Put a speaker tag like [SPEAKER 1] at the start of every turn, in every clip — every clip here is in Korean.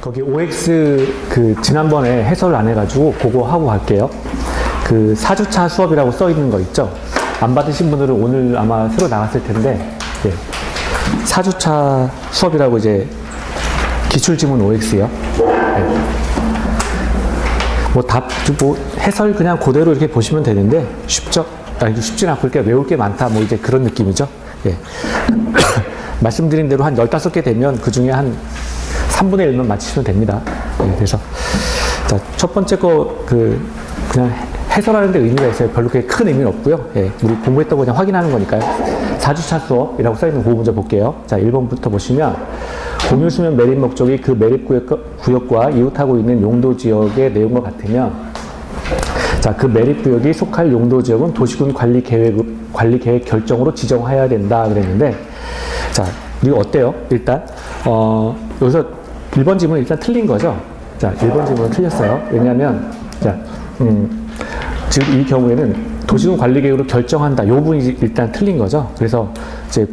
[SPEAKER 1] 거기 OX 지난번에 해설을 안 해가지고 그거 하고 갈게요. 4주차 수업이라고 써 있는 거 있죠? 안 받으신 분들은 오늘 아마 새로 나갔을 텐데, 4주차 수업이라고 이제 기출지문 OX요. 해설 그냥 그대로 이렇게 보시면 되는데, 쉽죠? 쉽진 않고 이렇게 외울 게 많다, 이제 그런 느낌이죠. 말씀드린 대로 한 15개 되면 그 중에 한 3분의 1만 맞히시면 됩니다. 그래서, 자, 첫 번째 거, 그냥 해설하는 데 의미가 있어요. 별로 그렇게 큰 의미는 없고요. 우리 공부했던 거 그냥 확인하는 거니까요. 4주차 수업이라고 써있는 거 먼저 볼게요. 자, 1번부터 보시면, 공유수면 매립 목적이 그 매립 구역과 이웃하고 있는 용도 지역의 내용과 같으면, 자, 그 매립 구역이 속할 용도 지역은 도시군 관리 계획 결정으로 지정해야 된다 그랬는데, 자, 이거 어때요? 일단, 여기서 1번 지문은 일단 틀린 거죠? 자, 1번 지문은 틀렸어요. 왜냐면, 자, 지금 이 경우에는 도시군 관리 계획으로 결정한다. 요 부분이 일단 틀린 거죠? 그래서 이제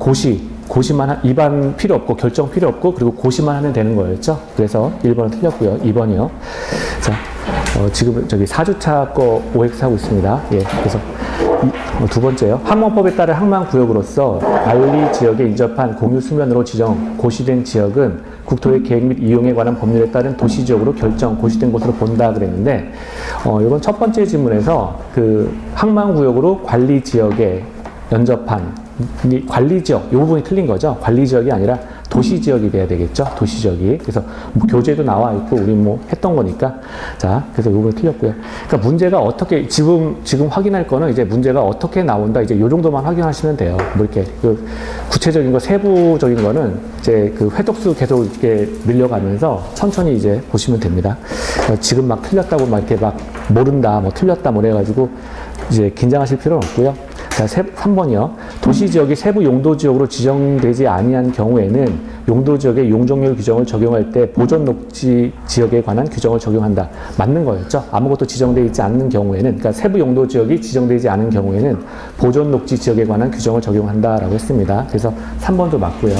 [SPEAKER 1] 고시만, 입안 필요 없고, 결정 필요 없고, 그리고 고시만 하면 되는 거였죠? 그래서 1번은 틀렸고요. 2번이요. 자, 지금 저기 4주차 거 OX 하고 있습니다. 그래서 두 번째요. 항만법에 따른 항만구역으로서 관리 지역에 인접한 공유 수면으로 지정, 고시된 지역은 국토의 계획 및 이용에 관한 법률에 따른 도시지역으로 결정, 고시된 곳으로 본다 그랬는데, 이건 첫 번째 지문에서 항만구역으로 관리 지역에 연접한 관리지역, 이 부분이 틀린 거죠. 관리지역이 아니라 도시지역이 돼야 되겠죠. 도시지역이. 그래서 교재도 나와 있고, 우리 했던 거니까. 자, 그래서 이 부분이 틀렸고요. 그러니까 문제가 어떻게, 지금 확인할 거는 이제 문제가 어떻게 나온다. 이제 요 정도만 확인하시면 돼요. 이렇게, 구체적인 거, 세부적인 거는 이제 회독수 계속 이렇게 늘려가면서 천천히 이제 보시면 됩니다. 지금 막 틀렸다고 막 이렇게 막 모른다, 틀렸다, 해가지고 이제 긴장하실 필요는 없고요. 자, 3번이요. 도시지역이 세부 용도지역으로 지정되지 아니한 경우에는 용도지역의 용적률 규정을 적용할 때 보존녹지 지역에 관한 규정을 적용한다. 맞는 거였죠. 아무것도 지정되어 있지 않는 경우에는, 그러니까 세부 용도지역이 지정되지 않은 경우에는 보존녹지 지역에 관한 규정을 적용한다라고 했습니다. 그래서 3번도 맞고요.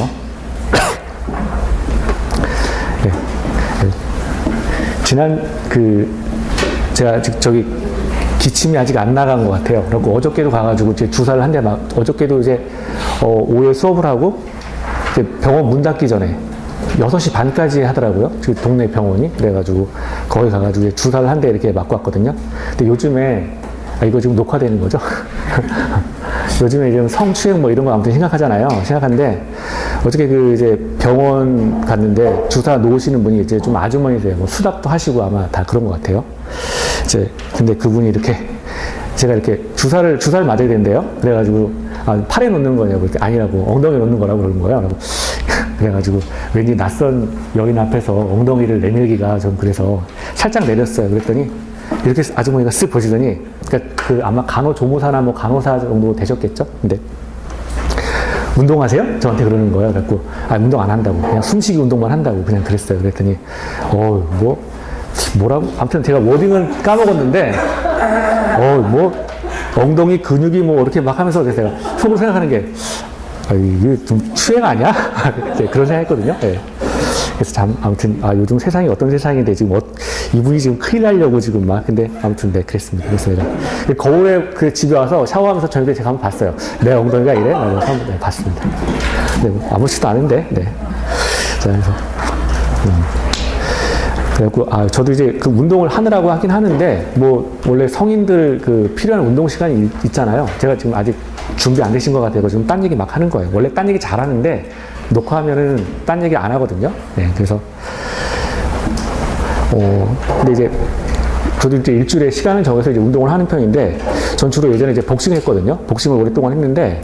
[SPEAKER 1] 지난 제가 저기 기침이 아직 안 나간 것 같아요. 그리고 어저께도 가가지고 이제 주사를 한 대 어저께도 이제 오후에 수업을 하고 이제 병원 문 닫기 전에 6시 반까지 하더라고요. 그 동네 병원이. 그래가지고 거기 가가지고 이제 주사를 한 대 이렇게 맞고 왔거든요. 근데 요즘에, 이거 지금 녹화되는 거죠? 요즘에 지금 성추행 이런 거 아무튼 심각하잖아요. 심각한데, 어저께 이제 병원 갔는데 주사 놓으시는 분이 이제 좀 아주머니세요. 수납도 하시고 아마 다 그런 것 같아요. 근데 그분이 이렇게, 제가 이렇게 주사를 맞아야 된대요. 그래가지고, 팔에 놓는 거냐고, 그랬더니 아니라고, 엉덩이에 놓는 거라고 그러는 거예요. 그래가지고, 왠지 낯선 여인 앞에서 엉덩이를 내밀기가 좀 그래서 살짝 내렸어요. 그랬더니, 이렇게 아주머니가 쓱 보시더니, 그러니까 아마 간호조무사나 간호사 정도 되셨겠죠? 근데, 운동하세요? 저한테 그러는 거예요. 그래갖고, 운동 안 한다고. 그냥 숨쉬기 운동만 한다고. 그냥 그랬어요. 그랬더니, 뭐라고? 아무튼 제가 워딩은 까먹었는데, 엉덩이 근육이 이렇게 막 하면서 제가 속으로 생각하는 게, 이게 좀 추행 아니야? 그런 생각 했거든요. 그래서 아무튼, 요즘 세상이 어떤 세상인데, 지금 이분이 지금 큰일 나려고 지금 근데 아무튼, 그랬습니다. 그래서 제가 거울에 집에 와서 샤워하면서 저녁에 제가 한번 봤어요. 내 엉덩이가 이래? 그래서 한번 봤습니다. 아무렇지도 않은데, 자, 그래서, 그래갖고, 저도 이제 운동을 하느라고 하긴 하는데, 원래 성인들 필요한 운동 시간이 있잖아요. 제가 지금 아직 준비 안 되신 것 같아요. 지금 딴 얘기 막 하는 거예요. 원래 딴 얘기 잘 하는데, 녹화하면은 딴 얘기 안 하거든요. 그래서, 근데 이제, 저도 이제 일주일에 시간을 정해서 이제 운동을 하는 편인데, 전 주로 예전에 이제 복싱을 했거든요. 복싱을 오랫동안 했는데,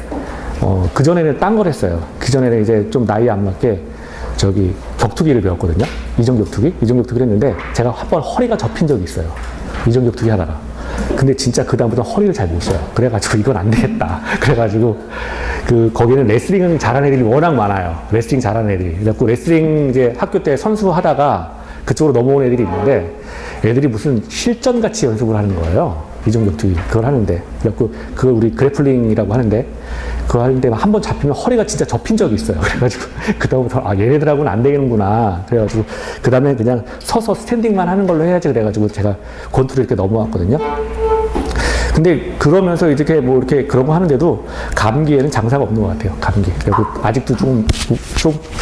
[SPEAKER 1] 그전에는 딴 걸 했어요. 그전에는 이제 좀 나이 안 맞게, 격투기를 배웠거든요. 이정격투기를 했는데, 제가 한 번 허리가 접힌 적이 있어요. 이정격투기 하다가. 근데 진짜 그다음부터 허리를 잘 못 써요. 그래가지고 이건 안 되겠다. 그래가지고, 거기는 레슬링을 잘하는 애들이 워낙 많아요. 레슬링 잘하는 애들이. 그래갖고 레슬링 이제 학교 때 선수 하다가 그쪽으로 넘어온 애들이 있는데, 애들이 무슨 실전같이 연습을 하는 거예요. 이정격투기. 그걸 하는데. 그래갖고, 그걸 우리 그래플링이라고 하는데, 그거 하는데 한 번 잡히면 허리가 진짜 접힌 적이 있어요. 그래가지고 그다음부터 아 얘네들하고는 안 되겠는구나. 그래가지고 그 다음에 그냥 서서 스탠딩만 하는 걸로 해야지 그래가지고 제가 권투를 이렇게 넘어왔거든요. 근데 그러면서 이렇게 뭐 이렇게 그런 거 하는데도 감기에는 장사가 없는 것 같아요. 감기. 그리고 아직도 좀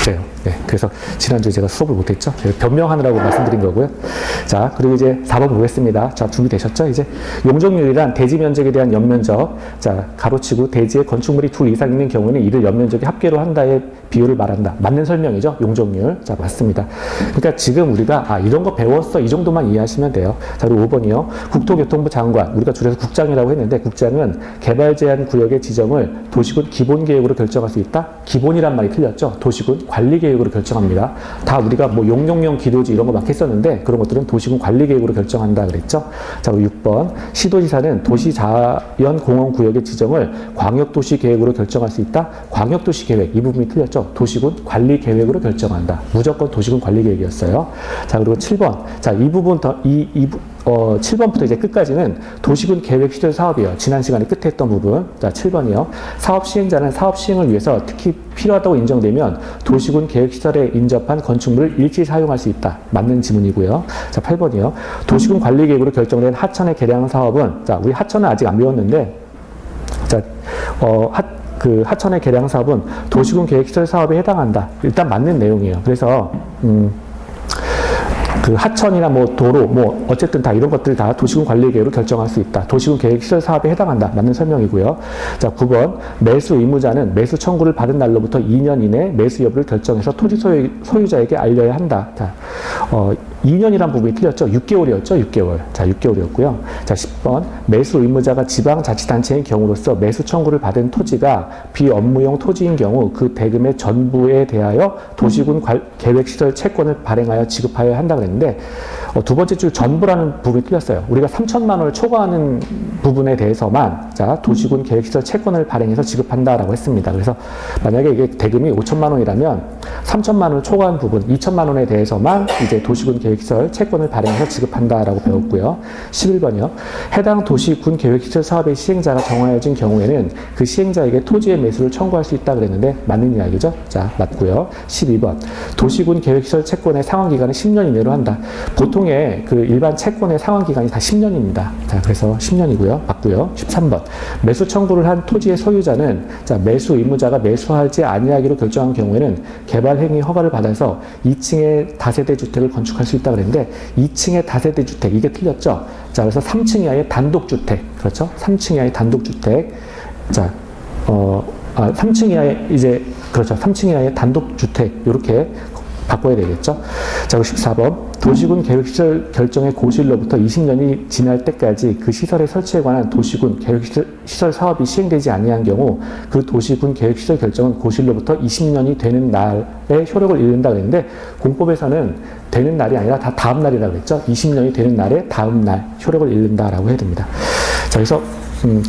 [SPEAKER 1] 그래요. 네. 그래서 지난주에 제가 수업을 못했죠. 변명하느라고 말씀드린 거고요. 자, 그리고 이제 4번 보겠습니다. 자, 준비되셨죠? 이제 용적률이란 대지 면적에 대한 연면적. 자, 가로치고 대지에 건축물이 둘 이상 있는 경우는 이를 연면적이 합계로 한다의 비율을 말한다. 맞는 설명이죠. 용적률. 자, 맞습니다. 그러니까 지금 우리가 이런 거 배웠어. 이 정도만 이해하시면 돼요. 자, 그리고 5번이요. 국토교통부 장관. 우리가 줄여서 국장이라고 했는데 국장은 개발 제한 구역의 지정을 도시군 기본계획으로 결정할 수 있다. 기본이란 말이 틀렸죠. 도시군 관리계획으로 결정합니다. 다 우리가 뭐 용용용 기도지 이런 거 막 했었는데 그런 것들은 도시군 관리계획으로 결정한다 그랬죠. 자, 그리고 6번. 시도지사는 도시자연공원구역의 지정을 광역도시계획으로 결정할 수 있다. 광역도시계획. 이 부분이 틀렸죠. 도시군 관리계획으로 결정한다. 무조건 도시군 관리계획이었어요. 자, 그리고 7번. 자, 이 부분 7번부터 이제 끝까지는 도시군 계획 시절 사업이에요. 지난 시간에 끝에 했던 부분. 자, 7번이요. 사업 시행자는 사업 시행을 위해서 특히 필요하다고 인정되면 도시군 계획 시설에 인접한 건축물을 일시 사용할 수 있다. 맞는 지문이고요. 자, 8번이요. 도시군 관리 계획으로 결정된 하천의 개량 사업은, 자, 우리 하천은 아직 안 배웠는데, 자, 하천의 개량 사업은 도시군 계획 시설 사업에 해당한다. 일단 맞는 내용이에요. 그래서, 그 하천이나 뭐 도로 뭐 어쨌든 다 이런 것들 다 도시군 관리계획으로 결정할 수 있다. 도시군 계획 시설 사업에 해당한다. 맞는 설명이고요. 자, 9번. 매수 의무자는 매수 청구를 받은 날로부터 2년 이내 매수 여부를 결정해서 토지 소유자에게 알려야 한다. 자, 2년이란 부분이 틀렸죠. 6개월이었죠. 6개월. 자, 6개월이었고요. 자, 10번. 매수 의무자가 지방자치단체인 경우로서 매수 청구를 받은 토지가 비업무용 토지인 경우 그 대금의 전부에 대하여 도시군 계획시설 채권을 발행하여 지급하여야 한다 그랬는데 두 번째 줄 전부라는 부분이 틀렸어요. 우리가 3천만 원을 초과하는 부분에 대해서만 자, 도시군 계획시설 채권을 발행해서 지급한다라고 했습니다. 그래서 만약에 이게 대금이 5천만 원이라면 3천만 원을 초과한 부분 2천만 원에 대해서만 이제 도시군 계획시설 채권을 발행해서 지급한다라고 배웠고요. 11번이요. 해당 도시군 계획시설 사업의 시행자가 정하여진 경우에는 그 시행자에게 토지의 매수를 청구할 수 있다 그랬는데 맞는 이야기죠. 자, 맞고요. 12번. 도시군 계획시설 채권의 상환기간은 10년 이내로 한다. 보통의 그 일반 채권의 상환기간이 다 10년입니다. 자, 그래서 10년이고요. 맞고요. 13번. 매수 청구를 한 토지의 소유자는 자, 매수 의무자가 매수하지 아니하기로 결정한 경우에는 개발행위 허가를 받아서 2층의 다세대 주택을 건축할 수 있다 그랬는데 2층의 다세대 주택 이게 틀렸죠. 자, 그래서 3층 이하의 단독주택 그렇죠. 3층 이하의 단독주택 자, 3층 이하의 이제 그렇죠. 3층 이하의 단독주택 이렇게 바꿔야 되겠죠. 자, 14번. 도시군 계획시설 결정의 고시일로부터 20년이 지날 때까지 그 시설의 설치에 관한 도시군 계획시설 사업이 시행되지 아니한 경우 그 도시군 계획시설 결정은 고시일로부터 20년이 되는 날에 효력을 잃는다 그랬는데 공법에서는 되는 날이 아니라 다 다음 날이라고 했죠. 20년이 되는 날에 다음 날 효력을 잃는다라고 해야 됩니다. 자, 그래서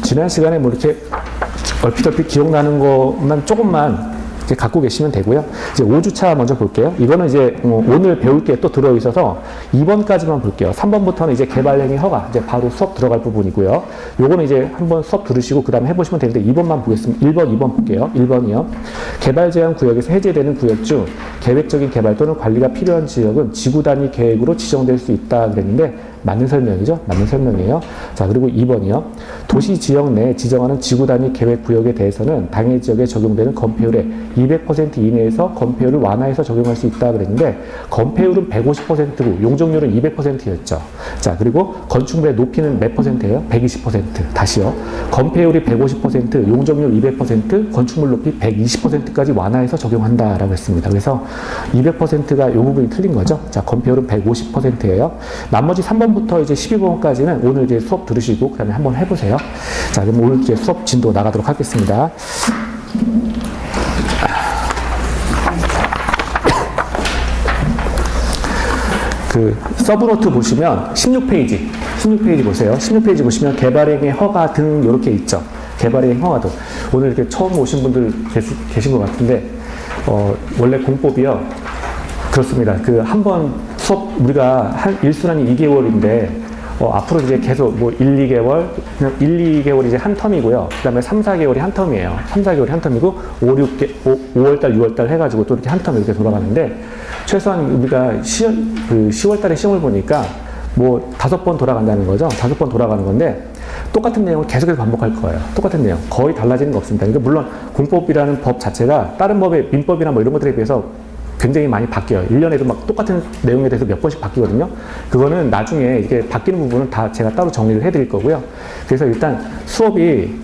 [SPEAKER 1] 지난 시간에 뭐 이렇게 얼핏 기억나는 것만 조금만 갖고 계시면 되고요. 이제 5주차 먼저 볼게요. 이거는 이제 오늘 배울 게 또 들어있어서 2번까지만 볼게요. 3번부터는 이제 개발행위 허가, 이제 바로 수업 들어갈 부분이고요. 요거는 이제 한번 수업 들으시고 그 다음에 해보시면 되는데 2번만 보겠습니다. 1번, 2번 볼게요. 1번이요. 개발 제한 구역에서 해제되는 구역 중 계획적인 개발 또는 관리가 필요한 지역은 지구 단위 계획으로 지정될 수 있다 그랬는데 맞는 설명이죠. 맞는 설명이에요. 자, 그리고 2번이요. 도시 지역 내 지정하는 지구 단위 계획 구역에 대해서는 당해 지역에 적용되는 건폐율의 200% 이내에서 건폐율을 완화해서 적용할 수 있다 그랬는데 건폐율은 150%고 용적률은 200%였죠. 자, 그리고 건축물의 높이는 몇 %예요? 120%. 다시요. 건폐율이 150%, 용적률 200%, 건축물 높이 120%까지 완화해서 적용한다라고 했습니다. 그래서 200%가 이 부분이 틀린 거죠. 자, 건폐율은 150%예요. 나머지 3번부터 이제 12번까지는 오늘 이제 수업 들으시고 그다음에 한번 해보세요. 자, 그럼 오늘 이제 수업 진도 나가도록 하겠습니다. 그 서브노트 보시면 16페이지 보세요. 16페이지 보시면 개발행위 허가 등 이렇게 있죠. 개발행위 허가 등. 오늘 이렇게 처음 오신 분들 계신 것 같은데 원래 공법이요. 그렇습니다. 그 한 번 수업 우리가 한 일순환이 2개월인데 앞으로 이제 계속 뭐 1, 2개월, 그냥 1, 2개월이 이제 한 텀이고요. 그 다음에 3, 4개월이 한 텀이에요. 3, 4개월이 한 텀이고, 5월달, 6월달 해가지고 또 이렇게 한 텀 이렇게 돌아가는데, 최소한 우리가 10월달에 시험을 보니까 뭐 5번 돌아간다는 거죠. 5번 돌아가는 건데, 똑같은 내용을 계속해서 반복할 거예요. 똑같은 내용. 거의 달라지는 거 없습니다. 그러니까 물론 공법이라는 법 자체가 다른 법의 민법이나 뭐 이런 것들에 비해서 굉장히 많이 바뀌어요. 1년에도 막 똑같은 내용에 대해서 몇 번씩 바뀌거든요. 그거는 나중에 이게 바뀌는 부분은 다 제가 따로 정리를 해드릴 거고요. 그래서 일단 수업이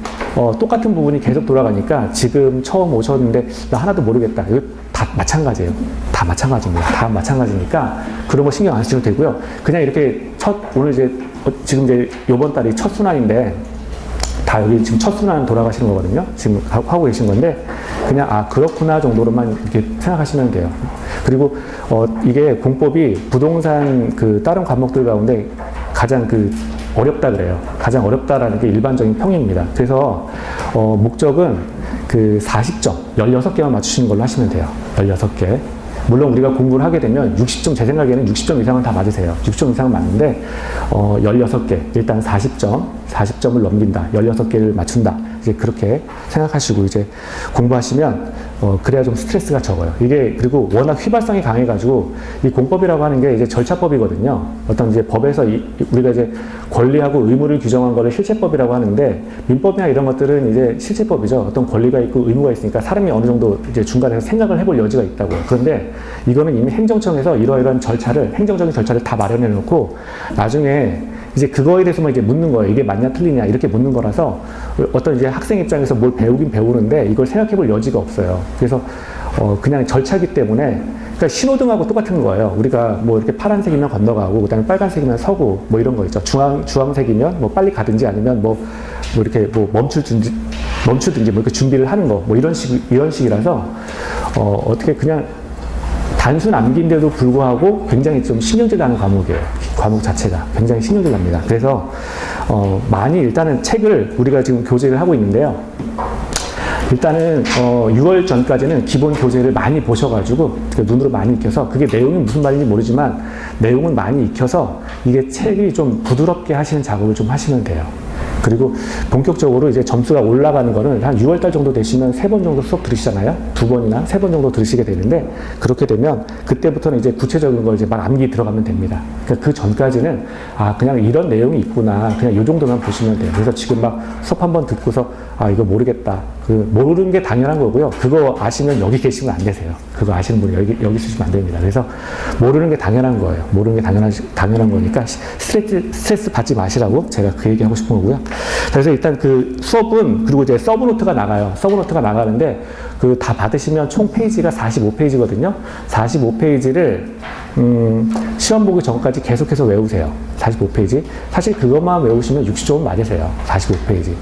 [SPEAKER 1] 똑같은 부분이 계속 돌아가니까 지금 처음 오셨는데 나 하나도 모르겠다. 이거 다 마찬가지예요. 다 마찬가지입니다. 다 마찬가지니까 그런 거 신경 안 쓰셔도 되고요. 그냥 이렇게 오늘 이제 지금 이제 요번 달이 첫 순환인데 다 여기 지금 첫 순환 돌아가시는 거거든요. 지금 하고 계신 건데 그냥 그렇구나 정도로만 이렇게 생각하시면 돼요. 그리고 이게 공법이 부동산 그 다른 과목들 가운데 가장 어렵다 그래요. 가장 어렵다라는 게 일반적인 평입니다. 그래서 목적은 40점, 16개만 맞추시는 걸로 하시면 돼요. 16개. 물론 우리가 공부를 하게 되면 60점, 제 생각에는 60점 이상은 다 맞으세요. 60점 이상은 맞는데 16개, 일단 40점을 넘긴다. 16개를 맞춘다. 이제 그렇게 생각하시고 이제 공부하시면 그래야 좀 스트레스가 적어요. 이게 그리고 워낙 휘발성이 강해가지고 이 공법이라고 하는 게 이제 절차법이거든요. 어떤 이제 법에서 우리가 이제 권리하고 의무를 규정한 거를 실체법이라고 하는데 민법이나 이런 것들은 이제 실체법이죠. 어떤 권리가 있고 의무가 있으니까 사람이 어느 정도 이제 중간에서 생각을 해볼 여지가 있다고요. 그런데 이거는 이미 행정청에서 이러이러한 행정적인 절차를 다 마련해 놓고 나중에 이제 그거에 대해서만 이제 묻는 거예요. 이게 맞냐 틀리냐 이렇게 묻는 거라서 어떤 이제 학생 입장에서 뭘 배우긴 배우는데 이걸 생각해 볼 여지가 없어요. 그래서 그냥 절차기 때문에 그러니까 신호등하고 똑같은 거예요. 우리가 뭐 이렇게 파란색이면 건너가고 그다음에 빨간색이면 서고 뭐 이런 거 있죠. 주황색이면 뭐 빨리 가든지 아니면 뭐 이렇게 뭐 멈추든지 뭐 이렇게 준비를 하는 거 뭐 이런 식이라서 어떻게 그냥 단순 암기인데도 불구하고 굉장히 좀 신경질 나는 과목이에요. 과목 자체가 굉장히 신경질 납니다. 그래서 많이 일단은 책을 우리가 지금 교재를 하고 있는데요. 일단은 6월 전까지는 기본 교재를 많이 보셔가지고 눈으로 많이 익혀서 그게 내용이 무슨 말인지 모르지만 내용은 많이 익혀서 이게 책이 좀 부드럽게 하시는 작업을 좀 하시면 돼요. 그리고 본격적으로 이제 점수가 올라가는 거는 한 6월달 정도 되시면 3번 정도 수업 들으시잖아요. 2번이나 3번 정도 들으시게 되는데 그렇게 되면 그때부터는 이제 구체적인 걸 이제 막 암기 들어가면 됩니다. 그러니까 그 전까지는 그냥 이런 내용이 있구나. 그냥 이 정도만 보시면 돼요. 그래서 지금 막 수업 한번 듣고서 이거 모르겠다. 모르는 게 당연한 거고요. 그거 아시면 여기 계시면 안 되세요. 그거 아시는 분이 여기 있으시면 안 됩니다. 그래서 모르는 게 당연한 거예요. 모르는 게 당연한 거니까 스트레스 받지 마시라고 제가 그 얘기 하고 싶은 거고요. 그래서 일단 수업은 그리고 이제 서브노트가 나가요. 서브노트가 나가는데 다 받으시면 총 페이지가 45페이지거든요. 45페이지를 시험 보기 전까지 계속해서 외우세요. 45페이지. 사실 그것만 외우시면 60점은 맞으세요. 45페이지.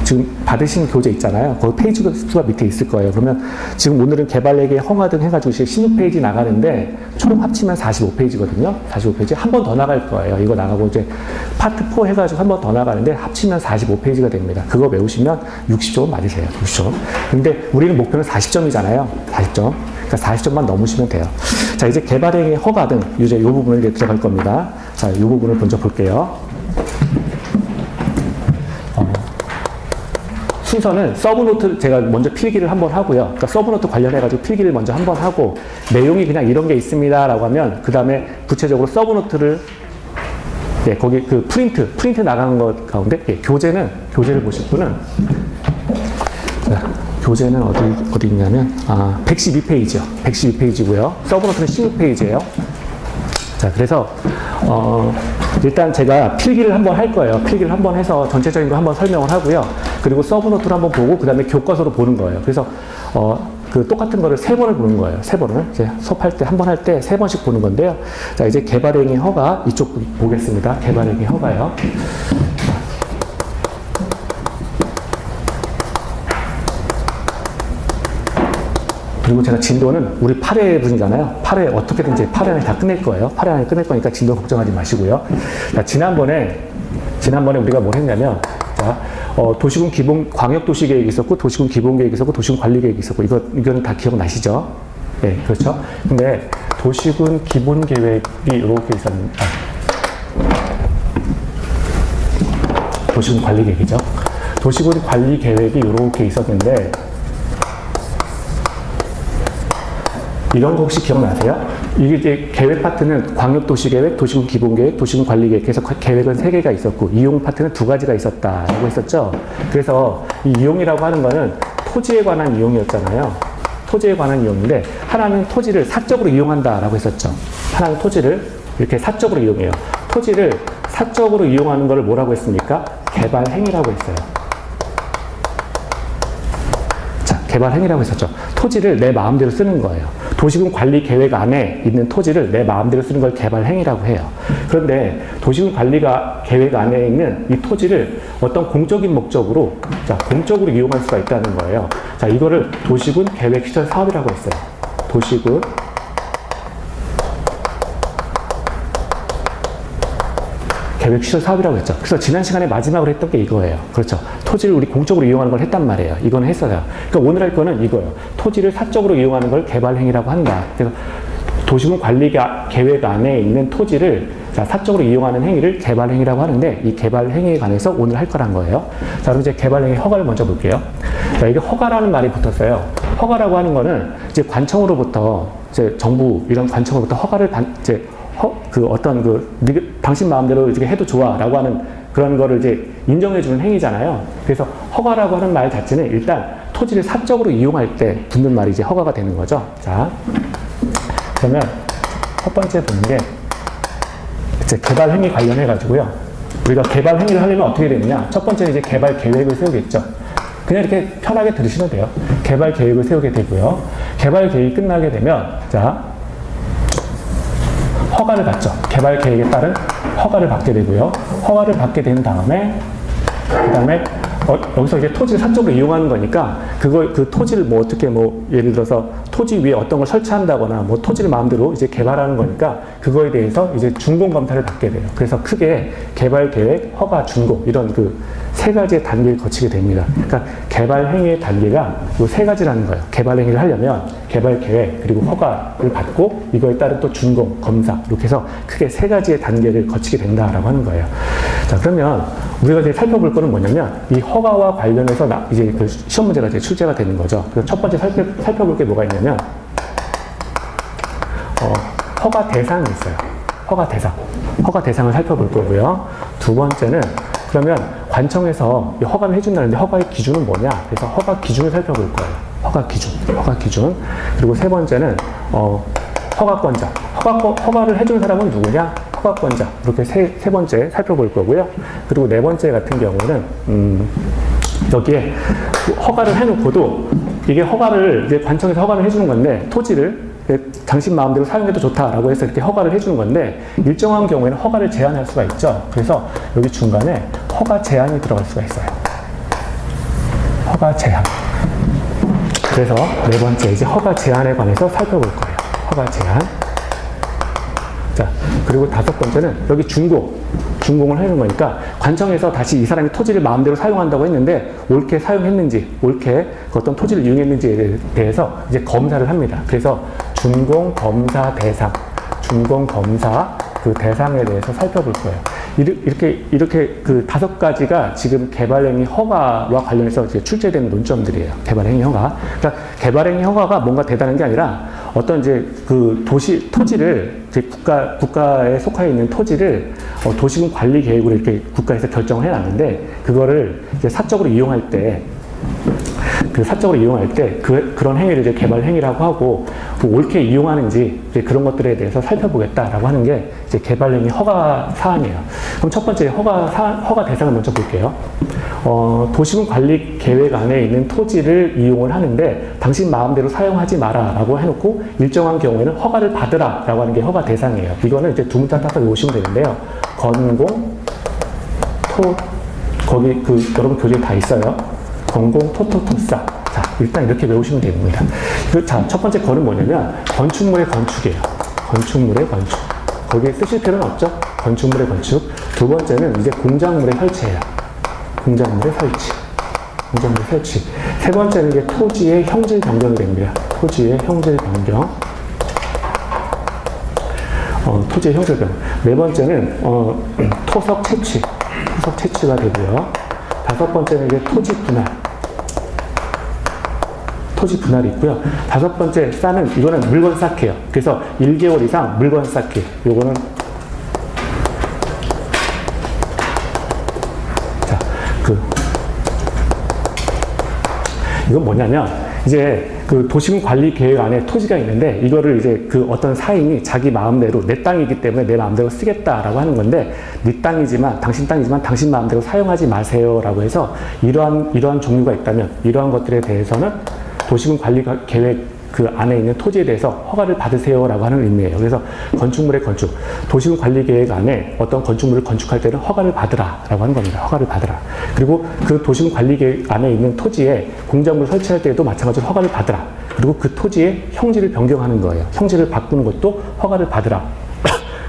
[SPEAKER 1] 지금 받으신 교재 있잖아요. 거기 페이지 수가 밑에 있을 거예요. 그러면 지금 오늘은 개발에게 허가 등 해가지고 16페이지 나가는데 총 합치면 45페이지거든요. 45페이지. 한 번 더 나갈 거예요. 이거 나가고 이제 파트 4 해가지고 한 번 더 나가는데 합치면 45페이지가 됩니다. 그거 외우시면 60점 맞으세요. 60점. 근데 우리는 목표는 40점이잖아요. 40점. 그러니까 40점만 넘으시면 돼요. 자, 이제 개발행위 허가 등 이제 이 부분을 이제 들어갈 겁니다. 자, 이 부분을 먼저 볼게요. 순서는 서브노트 제가 먼저 필기를 한번 하고요. 그러니까 서브노트 관련해가지고 필기를 먼저 한번 하고 내용이 그냥 이런 게 있습니다 라고 하면 그 다음에 구체적으로 서브노트를 거기 프린트 나가는 것 가운데 교재를 보실 분은 교재는 어디 있냐면 112페이지요. 112페이지고요. 서브노트는 16페이지예요. 자, 그래서 일단 제가 필기를 한번 할 거예요. 필기를 한번 해서 전체적인 거 한번 설명을 하고요. 그리고 서브노트를 한번 보고 그 다음에 교과서로 보는 거예요. 그래서 똑같은 거를 3번을 보는 거예요. 3번을 이제 수업할 때 한 번 할 때 3번씩 보는 건데요. 자, 이제 개발행위 허가 이쪽 보겠습니다. 개발행위 허가요. 그리고 제가 진도는 우리 8회 분이잖아요. 8회 어떻게든지 8회 안에 다 끝낼 거예요. 8회 안에 끝낼 거니까 진도 걱정하지 마시고요. 자, 지난번에 우리가 뭘 했냐면, 자, 도시군 기본 광역도시계획이 있었고, 도시군 기본계획이 있었고, 도시군 관리계획이 있었고, 이거는 다 기억나시죠? 네, 그렇죠. 근데 도시군 기본계획이 이렇게 있었는데, 도시군 관리 계획이죠. 도시군 관리 계획이 이렇게 있었는데, 이런 거 혹시 기억나세요? 이게 이제 계획 파트는 광역도시계획, 도시군 기본계획, 도시군 관리계획 해서 계획은 3개가 있었고, 이용 파트는 2가지가 있었다라고 했었죠. 그래서 이 이용이라고 하는 거는 토지에 관한 이용이었잖아요. 토지에 관한 이용인데, 하나는 토지를 사적으로 이용한다라고 했었죠. 하나는 토지를 이렇게 사적으로 이용해요. 토지를 사적으로 이용하는 것을 뭐라고 했습니까? 개발행위라고 했어요. 자, 개발행위라고 했었죠. 토지를 내 마음대로 쓰는 거예요. 도시군 관리 계획 안에 있는 토지를 내 마음대로 쓰는 걸 개발행위라고 해요. 그런데 도시군 관리가 계획 안에 있는 이 토지를 어떤 공적인 목적으로, 자, 공적으로 이용할 수가 있다는 거예요. 자, 이거를 도시군 계획시설 사업이라고 했어요. 도시군 계획시설 사업이라고 했죠. 그래서 지난 시간에 마지막으로 했던 게 이거예요. 그렇죠. 토지를 우리 공적으로 이용하는 걸 했단 말이에요. 이거는 했어요. 그러니까 오늘 할 거는 이거예요. 토지를 사적으로 이용하는 걸 개발행위라고 한다. 그래서 도시군 관리 계획 안에 있는 토지를 자, 사적으로 이용하는 행위를 개발행위라고 하는데, 이 개발행위에 관해서 오늘 할 거란 거예요. 자, 그럼 이제 개발행위 허가를 먼저 볼게요. 자, 이게 허가라는 말이 붙었어요. 허가라고 하는 거는 이제 관청으로부터, 이제 정부 이런 관청으로부터 허가를 당신 마음대로 이렇게 해도 좋아라고 하는 그런 거를 이제 인정해주는 행위잖아요. 그래서 허가라고 하는 말 자체는 일단 토지를 사적으로 이용할 때 붙는 말이 이제 허가가 되는 거죠. 자, 그러면 첫 번째 보는 게 이제 개발 행위 관련해 가지고요. 우리가 개발 행위를 하려면 어떻게 되느냐? 첫 번째는 이제 개발 계획을 세우겠죠. 그냥 이렇게 편하게 들으시면 돼요. 개발 계획을 세우게 되고요. 개발 계획이 끝나게 되면, 자, 허가를 받죠. 개발 계획에 따른 허가를 받게 되고요. 허가를 받게 된 다음에, 여기서 이제 토지를 사적으로 이용하는 거니까, 그 토지를 뭐 어떻게 예를 들어서 토지 위에 어떤 걸 설치한다거나, 토지를 마음대로 이제 개발하는 거니까, 그거에 대해서 이제 준공 검사를 받게 돼요. 그래서 크게 개발 계획, 허가, 준공, 이런 그 3가지의 단계를 거치게 됩니다. 그러니까 개발 행위의 단계가 이 3가지라는 거예요. 개발 행위를 하려면 개발 계획, 그리고 허가를 받고, 이거에 따른 또 준공, 검사, 이렇게 해서 크게 3가지의 단계를 거치게 된다라고 하는 거예요. 자, 그러면 우리가 이제 살펴볼 거는 뭐냐면, 이 허가와 관련해서 이제 그 시험 문제가 이제 출제가 되는 거죠. 그래서 첫 번째 살펴볼 게 뭐가 있냐면, 허가 대상이 있어요. 허가 대상을 살펴볼 거고요. 두 번째는, 그러면 관청에서 허가를 해준다는데 허가의 기준은 뭐냐? 그래서 허가 기준을 살펴볼 거예요. 허가 기준. 그리고 세 번째는, 허가권자. 허가를 해주는 사람은 누구냐? 허가권자. 이렇게 세 번째 살펴볼 거고요. 그리고 네 번째 같은 경우는, 여기에 허가를 해놓고도, 이게 이제 관청에서 허가를 해주는 건데, 토지를 당신 마음대로 사용해도 좋다라고 해서 이렇게 허가를 해주는 건데, 일정한 경우에는 허가를 제한할 수가 있죠. 그래서 여기 중간에 허가 제한이 들어갈 수가 있어요. 허가 제한. 그래서 네 번째 이제 허가 제한에 관해서 살펴볼 거예요. 허가 제한. 자, 그리고 다섯 번째는 여기 준공을 하는 거니까, 관청에서 다시 이 사람이 토지를 마음대로 사용한다고 했는데 옳게 사용했는지, 옳게 어떤 토지를 이용했는지에 대해서 이제 검사를 합니다. 그래서 준공 검사 대상, 그 대상에 대해서 살펴볼 거예요. 이렇게 그 5가지가 지금 개발행위 허가와 관련해서 이제 출제되는 논점들이에요. 개발행위 허가. 그러니까 개발행위 허가가 뭔가 대단한 게 아니라, 어떤 이제 그 토지를 이제 국가에 속해 있는 토지를 도시군 관리 계획으로 이렇게 국가에서 결정을 해놨는데, 그거를 이제 사적으로 이용할 때 그런 행위를 이제 개발 행위라고 하고, 옳게 이용하는지 이제 그런 것들에 대해서 살펴보겠다라고 하는 게 이제 개발 행위 허가 사항이에요. 그럼 첫 번째 허가 대상을 먼저 볼게요. 도시군 관리 계획 안에 있는 토지를 이용을 하는데 당신 마음대로 사용하지 마라라고 해놓고, 일정한 경우에는 허가를 받으라라고 하는 게 허가 대상이에요. 이거는 이제 두 문자 따서 외우시면 되는데요. 건공, 거기 여러분 교재에 다 있어요. 건공, 토토토사. 자, 일단 이렇게 외우시면 됩니다. 자, 첫 번째 건은 뭐냐면, 건축물의 건축이에요. 건축물의 건축. 거기에 쓰실 필요는 없죠? 건축물의 건축. 두 번째는 이제 공작물의 설치예요. 공작물의 설치. 세 번째는 이제 토지의 형질 변경이 됩니다. 토지의 형질 변경. 토지의 형질 변화. 네 번째는 토석 채취. 토석 채취가 되고요. 다섯 번째는 이제 토지 분할. 토지 분할이 있고요. 다섯 번째 싸는 이거는 물건 쌓기예요. 그래서 1개월 이상 물건 쌓기. 요거는 자, 이건 뭐냐면 이제 그 도시군 관리 계획 안에 토지가 있는데 이거를 이제 그 어떤 사인이 자기 마음대로 내 땅이기 때문에 내 마음대로 쓰겠다라고 하는 건데 네 땅이지만 당신 땅이지만 당신 마음대로 사용하지 마세요라고 해서 이러한 종류가 있다면 이러한 것들에 대해서는 도시군 관리 계획 그 안에 있는 토지에 대해서 허가를 받으세요라고 하는 의미예요. 그래서 건축물의 건축, 도시군 관리 계획 안에 어떤 건축물을 건축할 때는 허가를 받으라라고 하는 겁니다. 허가를 받으라. 그리고 그 도시군 관리 계획 안에 있는 토지에 공작물을 설치할 때에도 마찬가지로 허가를 받으라. 그리고 그 토지의 형질을 변경하는 거예요. 형질을 바꾸는 것도 허가를 받으라.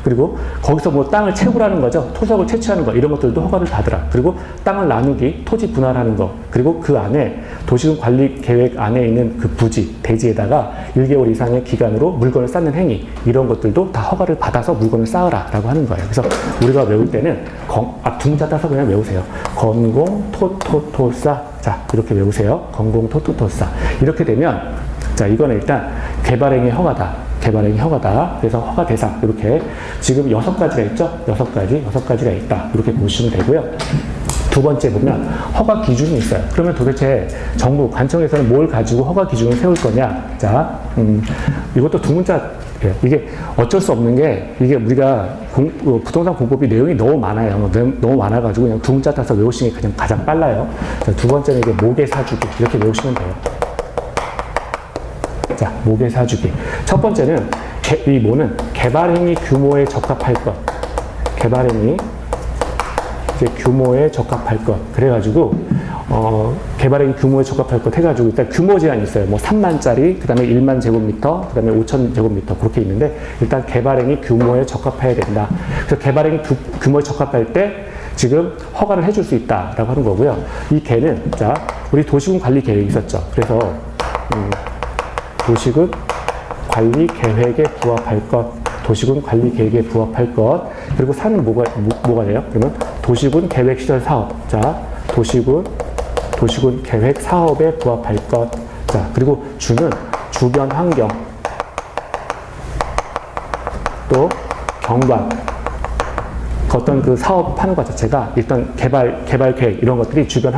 [SPEAKER 1] 그리고 거기서 뭐 땅을 채우라는 거죠. 토석을 채취하는 거 이런 것들도 허가를 받으라. 그리고 땅을 나누기, 토지 분할하는 거 그리고 그 안에 도시군 관리 계획 안에 있는 그 부지, 대지에다가 1개월 이상의 기간으로 물건을 쌓는 행위 이런 것들도 다 허가를 받아서 물건을 쌓으라 라고 하는 거예요. 그래서 우리가 외울 때는 둥자 따서 그냥 외우세요. 건공 토토토싸. 자, 이렇게 외우세요. 건공 토토토싸. 이렇게 되면 자, 이거는 일단 개발행위 허가다. 개발행위 허가다. 그래서 허가 대상 이렇게 지금 6가지가 있죠. 6가지가 있다. 이렇게 보시면 되고요. 두 번째 보면 허가 기준이 있어요. 그러면 도대체 정부 관청에서는 뭘 가지고 허가 기준을 세울 거냐? 자, 이것도 두 문자. 이게 어쩔 수 없는 게 이게 우리가 부동산 공법이 내용이 너무 많아요. 너무 많아가지고 그냥 두 문자 따서 외우시는 게 그냥 가장 빨라요. 자, 두 번째는 이게 모계 사주기 이렇게 외우시면 돼요. 자, 모계 사주기. 첫 번째는 이 모는 개발행위 규모에 적합할 것. 개발행위 이제 규모에 적합할 것. 그래가지고 개발행위 규모에 적합할 것 해가지고 일단 규모 제한이 있어요. 뭐 3만짜리, 그 다음에 1만 제곱미터, 그 다음에 5천 제곱미터 그렇게 있는데 일단 개발행위 규모에 적합해야 된다. 그래서 개발행위 규모에 적합할 때 지금 허가를 해줄 수 있다라고 하는 거고요. 이 개는 자, 우리 도시군 관리 계획이 있었죠. 그래서 도시군 관리 계획에 부합할 것, 도시군 관리 계획에 부합할 것, 그리고 사는 뭐가 돼요? 그러면 도시군 계획 시설 사업, 자, 도시군 계획 사업에 부합할 것, 자, 그리고 주는 주변 환경, 또 경관, 어떤 그 사업하는 것 자체가 일단 개발 계획 이런 것들이 주변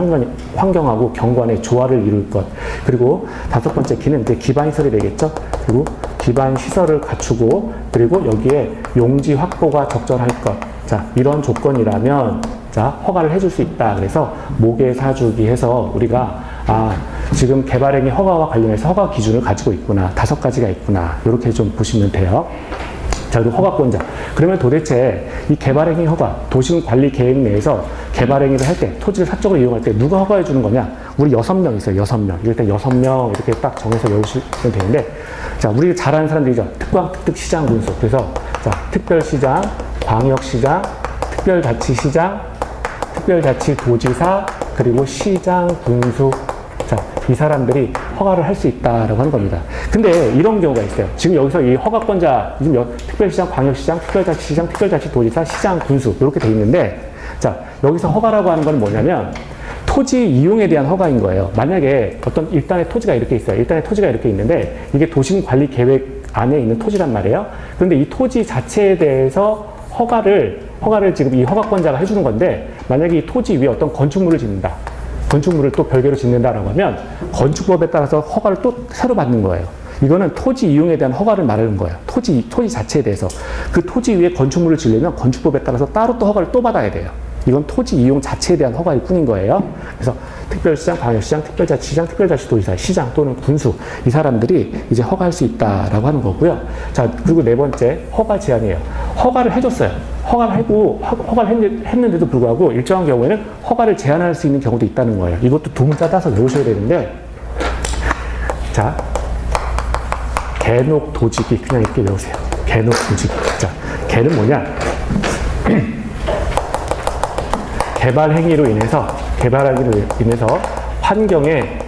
[SPEAKER 1] 환경하고 경관의 조화를 이룰 것. 그리고 다섯 번째 기는 이제 기반 시설이 되겠죠. 그리고 기반 시설을 갖추고 그리고 여기에 용지 확보가 적절할 것. 자, 이런 조건이라면 자, 허가를 해줄 수 있다. 그래서 모계 사주기 해서 우리가 지금 개발행위 허가와 관련해서 허가 기준을 가지고 있구나. 5가지가 있구나. 이렇게 좀 보시면 돼요. 자, 그리고 허가권자. 그러면 도대체 이 개발행위 허가, 도시군 관리 계획 내에서 개발행위를 할 때, 토지를 사적으로 이용할 때 누가 허가해 주는 거냐? 우리 6명 있어요. 6명. 일단 6명 이렇게 딱 정해서 외우시면 되는데, 자, 우리 잘 아는 사람들이죠. 특광, 특특, 시장, 군수. 그래서, 자, 특별시장, 광역시장, 특별자치시장, 특별자치도지사, 그리고 시장, 군수. 자, 이 사람들이 허가를 할 수 있다라고 하는 겁니다. 근데 이런 경우가 있어요. 지금 여기서 이 허가권자, 지금 특별시장, 광역시장, 특별자치시장, 특별자치도지사, 시장, 군수 이렇게 돼 있는데, 자, 여기서 허가라고 하는 건 뭐냐면 토지 이용에 대한 허가인 거예요. 만약에 어떤 일단의 토지가 이렇게 있어요. 일단의 토지가 이렇게 있는데 이게 도시군 관리 계획 안에 있는 토지란 말이에요. 그런데 이 토지 자체에 대해서 허가를 지금 이 허가권자가 해주는 건데, 만약에 이 토지 위에 어떤 건축물을 짓는다. 건축물을 또 별개로 짓는다라고 하면 건축법에 따라서 허가를 또 새로 받는 거예요. 이거는 토지 이용에 대한 허가를 말하는 거예요. 토지 자체에 대해서. 그 토지 위에 건축물을 지으려면 건축법에 따라서 따로 또 허가를 또 받아야 돼요. 이건 토지 이용 자체에 대한 허가일 뿐인 거예요. 그래서 특별시장, 광역시장, 특별자치시장, 특별자치도지사, 시장 또는 군수, 이 사람들이 이제 허가할 수 있다라고 하는 거고요. 자, 그리고 네 번째, 허가 제한이에요. 허가를 해줬어요. 허가를 했는데도 불구하고 일정한 경우에는 허가를 제한할 수 있는 경우도 있다는 거예요. 이것도 두 문자 따서 외우셔야 되는데, 자, 개녹도지기 그냥 이렇게 외우세요. 개녹도지기. 자, 개는 뭐냐? 개발 행위로 인해서 환경에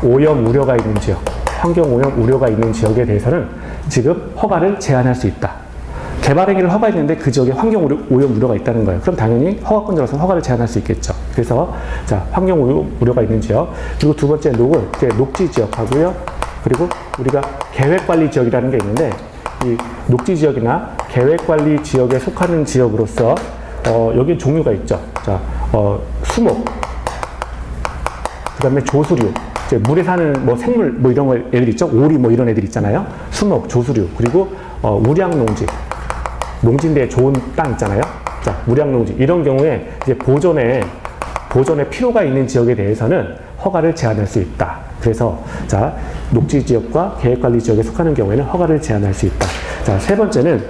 [SPEAKER 1] 오염 우려가 있는 지역, 환경 오염 우려가 있는 지역에 대해서는 지금 허가를 제한할 수 있다. 개발행위를 허가했는데 그 지역에 환경 오염 우려가 있다는 거예요. 그럼 당연히 허가권자로서 허가를 제한할 수 있겠죠. 그래서 자, 환경 우려가 있는 지역. 그리고 두 번째 녹은 이제 녹지 지역하고요. 그리고 우리가 계획관리 지역이라는 게 있는데 이 녹지 지역이나 계획관리 지역에 속하는 지역으로서 여기 종류가 있죠. 자, 수목, 그 다음에 조수류, 이제 물에 사는 뭐 생물 뭐 이런 거 애들 있죠. 오리 뭐 이런 애들 있잖아요. 수목, 조수류, 그리고 우량농지, 농지인데 좋은 땅 있잖아요. 자, 우량농지 이런 경우에 이제 보존에 필요가 있는 지역에 대해서는 허가를 제한할 수 있다. 그래서 자, 녹지 지역과 계획관리 지역에 속하는 경우에는 허가를 제한할 수 있다. 자, 세 번째는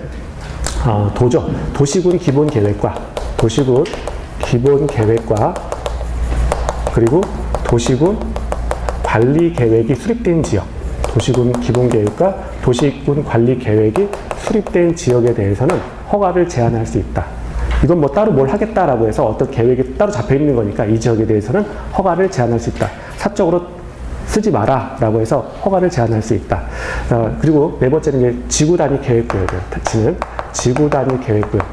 [SPEAKER 1] 도죠. 도시군 기본계획과 그리고 도시군 관리계획이 수립된 지역, 도시군 기본계획과 도시군 관리계획이 수립된 지역에 대해서는 허가를 제한할 수 있다. 이건 뭐 따로 뭘 하겠다라고 해서 어떤 계획이 따로 잡혀 있는 거니까 이 지역에 대해서는 허가를 제한할 수 있다. 사적으로 쓰지 마라 라고 해서 허가를 제한할 수 있다. 그리고 네 번째는 이제 지구 단위 계획구역이에요. 지구 단위 계획구역.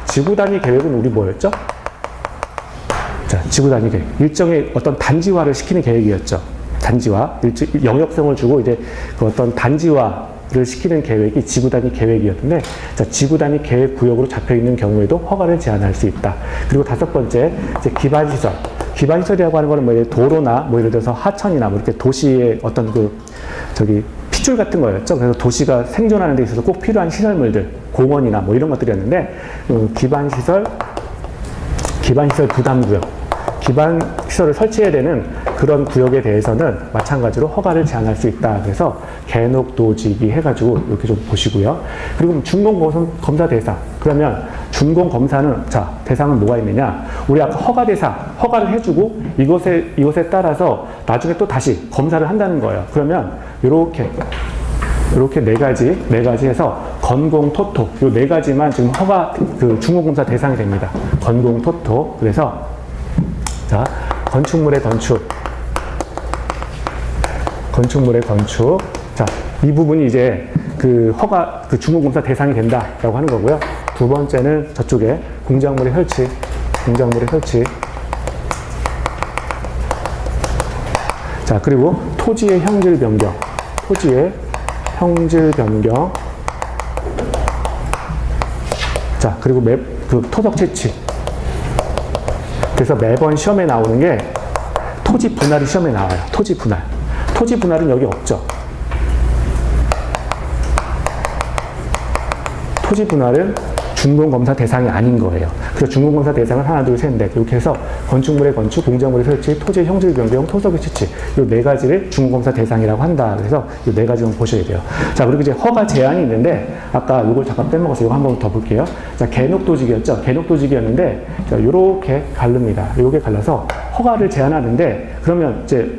[SPEAKER 1] 지구 단위 계획은 우리 뭐였죠? 자, 지구 단위 계획. 일정의 어떤 단지화를 시키는 계획이었죠. 단지화. 영역성을 주고 이제 그 어떤 단지화를 시키는 계획이 지구 단위 계획이었는데, 자, 지구 단위 계획 구역으로 잡혀 있는 경우에도 허가를 제한할 수 있다. 그리고 다섯 번째, 이제 기반시설. 기반시설이라고 하는 거는 뭐 도로나 뭐 예를 들어서 하천이나 뭐 이렇게 도시의 어떤 핏줄 같은 거였죠. 그래서 도시가 생존하는 데 있어서 꼭 필요한 시설물들, 공원이나 뭐 이런 것들이었는데, 기반시설 부담구역. 기반시설을 설치해야 되는 그런 구역에 대해서는 마찬가지로 허가를 제한할 수 있다. 그래서 개녹도지기 해가지고 이렇게 좀 보시고요. 그리고 준공검사 대상. 그러면 준공검사는 자, 대상은 뭐가 있느냐? 우리 아까 허가를 해주고 이것에 따라서 나중에 또 다시 검사를 한다는 거예요. 그러면 이렇게 네 가지 해서 건공, 토토, 요 네 가지만 지금 준공검사 대상이 됩니다. 건공, 토토. 그래서 자, 건축물의 건축. 자, 이 부분이 이제 준공검사 대상이 된다라고 하는 거고요. 두 번째는 저쪽에 공작물의 설치. 자, 그리고 토지의 형질 변경. 자, 그리고 토석 채취. 그래서 매번 시험에 나오는 게 토지 분할이 시험에 나와요. 토지 분할은 여기 없죠. 토지 분할은 준공검사 대상이 아닌 거예요. 그래서 준공검사 대상은 하나, 둘, 셋, 넷 이렇게 해서 건축물의 건축, 공작물의 설치, 토지의 형질 변경, 토석의 채취 이 네 가지를 준공검사 대상이라고 한다. 그래서 이 네 가지만 보셔야 돼요. 자, 그리고 이제 허가 제한이 있는데 아까 이걸 잠깐 빼먹어서 이거 한번 더 볼게요. 자, 개녹도지기였죠. 개녹도지기였는데 자, 요렇게 갈릅니다. 요게 갈라서 허가를 제한하는데 그러면 이제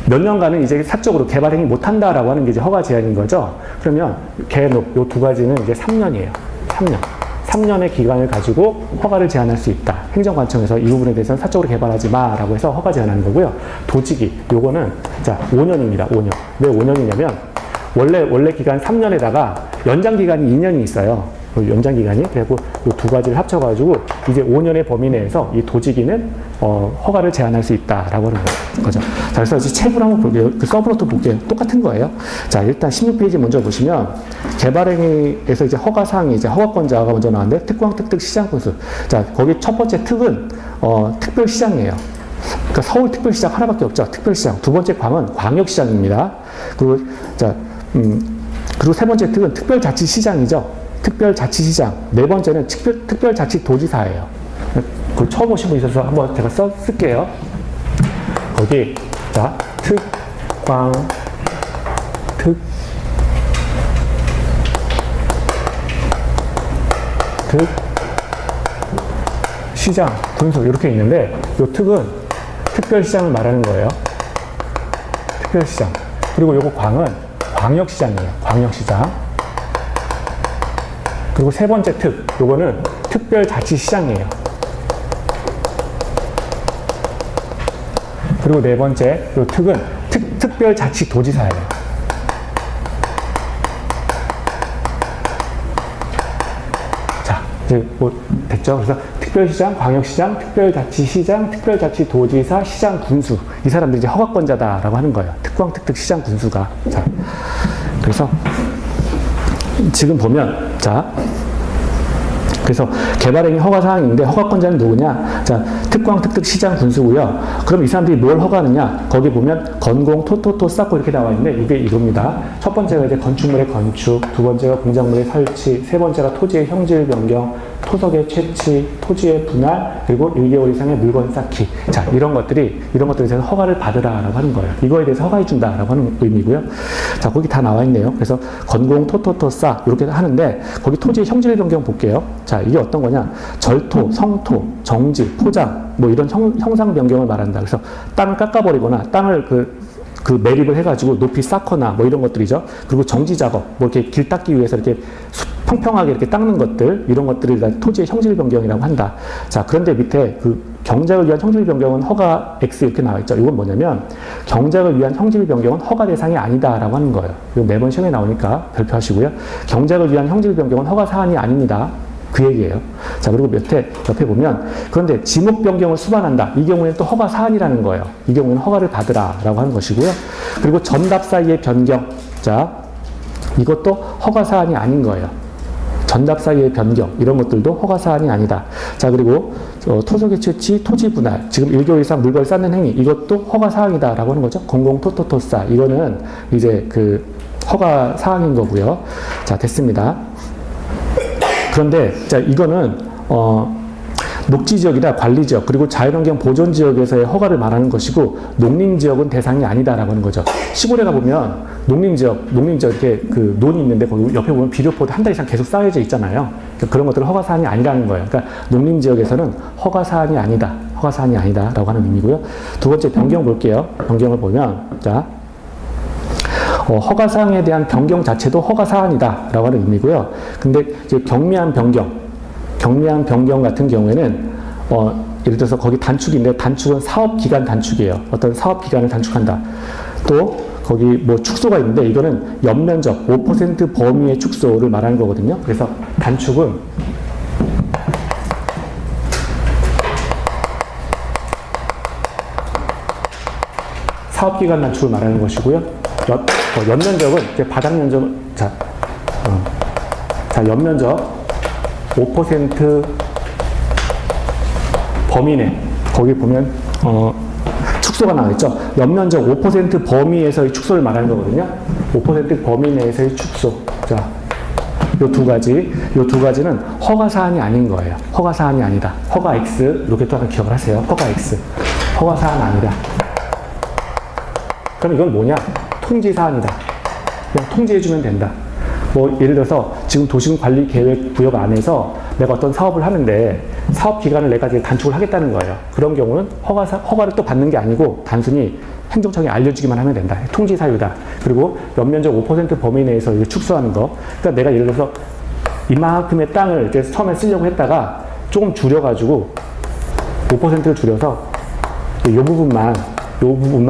[SPEAKER 1] 몇 년간은 이제 사적으로 개발행위 못한다라고 하는 게 이제 허가 제한인 거죠. 그러면 개녹 요 두 가지는 이제 3년이에요. 3년의 기간을 가지고 허가를 제한할 수 있다. 행정관청에서 이 부분에 대해서는 사적으로 개발하지 마라고 해서 허가 제한하는 거고요. 도지기 요거는 자 5년입니다. 5년. 왜 5년이냐면 원래 기간 3년에다가 연장 기간이 2년이 있어요. 연장 기간이. 그리고 이 두 가지를 합쳐가지고 이제 5년의 범위 내에서 이 도지기는 허가를 제한할 수 있다라고 하는 거죠. 자, 그래서 이제 책을 한번 볼게요. 서브노트 볼게요. 똑같은 거예요. 자, 일단 16페이지 먼저 보시면 개발행위에서 이제 허가사항이 이제 허가권자가 먼저 나왔는데 특광, 특특, 시장 건수. 자, 거기 첫 번째 특은 특별시장이에요. 그러니까 서울특별시장 하나밖에 없죠. 특별시장. 두 번째 광은 광역시장입니다. 그리고 자, 그리고 세 번째 특은 특별자치시장이죠. 특별자치시장. 네 번째는 특별자치도지사예요. 그걸 처음 오신 분 있어서 한번 제가 쓸게요. 거기, 자, 특광, 시장, 분수 이렇게 있는데 이 특은 특별시장을 말하는 거예요. 특별시장. 그리고 요거 광은 광역시장이에요. 광역시장. 그리고 세 번째 요거는 특별자치시장이에요. 그리고 네 번째 요 특은 특별자치도지사예요. 이제 뭐 됐죠. 그래서 특별시장, 광역시장, 특별자치시장, 특별자치도지사, 시장, 군수 이 사람들이 이제 허가권자다라고 하는 거예요. 특광, 특특, 시장, 군수가. 자, 그래서 지금 보면 자. 그래서 개발행위 허가사항인데 허가권자는 누구냐? 자, 특광, 특특, 시장, 군수고요. 그럼 이 사람들이 뭘 허가하느냐? 거기 보면 건공, 토토토, 쌓고 이렇게 나와 있는데 이게 이겁니다. 첫 번째가 이제 건축물의 건축, 두 번째가 공작물의 설치, 세 번째가 토지의 형질 변경, 토석의 채취, 토지의 분할, 그리고 1개월 이상의 물건 쌓기. 자, 이런 것들에 대해서 허가를 받으라라고 하는 거예요. 이거에 대해서 허가해준다라고 하는 의미고요. 자, 거기 다 나와 있네요. 그래서 건공, 토토토, 쌓 이렇게 하는데 거기 토지의 형질 변경 볼게요. 자, 이게 어떤 거냐? 절토, 성토, 정지, 포장, 뭐 이런 형상 변경을 말한다. 그래서 땅을 깎아버리거나 땅을 그 매립을 해가지고 높이 쌓거나 뭐 이런 것들이죠. 그리고 정지 작업, 뭐 이렇게 길 닦기 위해서 이렇게 평평하게 이렇게 닦는 것들, 이런 것들을 토지의 형질 변경이라고 한다. 자, 그런데 밑에 그 경작을 위한 형질 변경은 허가 X 이렇게 나와 있죠. 이건 뭐냐면 경작을 위한 형질 변경은 허가 대상이 아니다라고 하는 거예요. 이거 매번 시험에 나오니까 별표하시고요. 경작을 위한 형질 변경은 허가 사안이 아닙니다. 그 얘기예요. 자, 그리고 옆에 보면 그런데 지목 변경을 수반한다. 이 경우에는 또 허가 사안이라는 거예요. 이 경우에는 허가를 받으라라고 하는 것이고요. 그리고 전답 사이의 변경. 자, 이것도 허가 사안이 아닌 거예요. 전답 사이의 변경 이런 것들도 허가 사안이 아니다. 자, 그리고 토속의 채취, 토지 분할, 지금 1개월 이상 물건을 쌓는 행위 이것도 허가 사항이다라고 하는 거죠. 공공 토토토사 이거는 이제 그 허가 사항인 거고요. 자, 됐습니다. 그런데 자, 이거는 녹지지역이나 관리지역 그리고 자연환경 보존지역에서의 허가를 말하는 것이고 농림지역은 대상이 아니다라고 하는 거죠. 시골에 가보면 농림지역 이렇게 그 논이 있는데 거기 옆에 보면 비료포도 한 달 이상 계속 쌓여져 있잖아요. 그러니까 그런 것들은 허가사안이 아니라는 거예요. 그러니까 농림지역에서는 허가사안이 아니다라고 하는 의미고요. 두 번째 변경 볼게요. 변경을 보면 자, 허가사항에 대한 변경 자체도 허가사안이다라고 하는 의미고요. 근데 이제 경미한 변경 같은 경우에는 예를 들어서 거기 단축인데 단축은 사업기간 단축이에요. 어떤 사업기간을 단축한다. 또 거기 뭐 축소가 있는데 이거는 연면적 5% 범위의 축소를 말하는 거거든요. 그래서 단축은 사업기간 단축을 말하는 것이고요. 연면적은 이제 바닥 면적, 자, 연면적 5% 범위 내 거기 보면 축소가 나와 있죠. 연면적 5% 범위에서의 축소를 말하는 거거든요. 5% 범위 내에서의 축소. 자, 요 두 가지는 허가 사안이 아닌 거예요. 허가 사안이 아니다. 허가 X 이렇게 또 하나 기억을 하세요. 허가 X. 허가 사안 아니다. 그럼 이건 뭐냐? 통지 사안이다. 그냥 통지해주면 된다. 뭐 예를 들어서 지금 도시군관리계획 구역 안에서 내가 어떤 사업을 하는데 사업 기간을 내가 이제 단축을 하겠다는 거예요. 그런 경우는 허가를 또 받는 게 아니고 단순히 행정청에 알려주기만 하면 된다. 통지 사유다. 그리고 연면적 5% 범위 내에서 이제 축소하는 거. 그러니까 내가 예를 들어서 이만큼의 땅을 이제 처음에 쓰려고 했다가 조금 줄여가지고 5%를 줄여서 이 부분만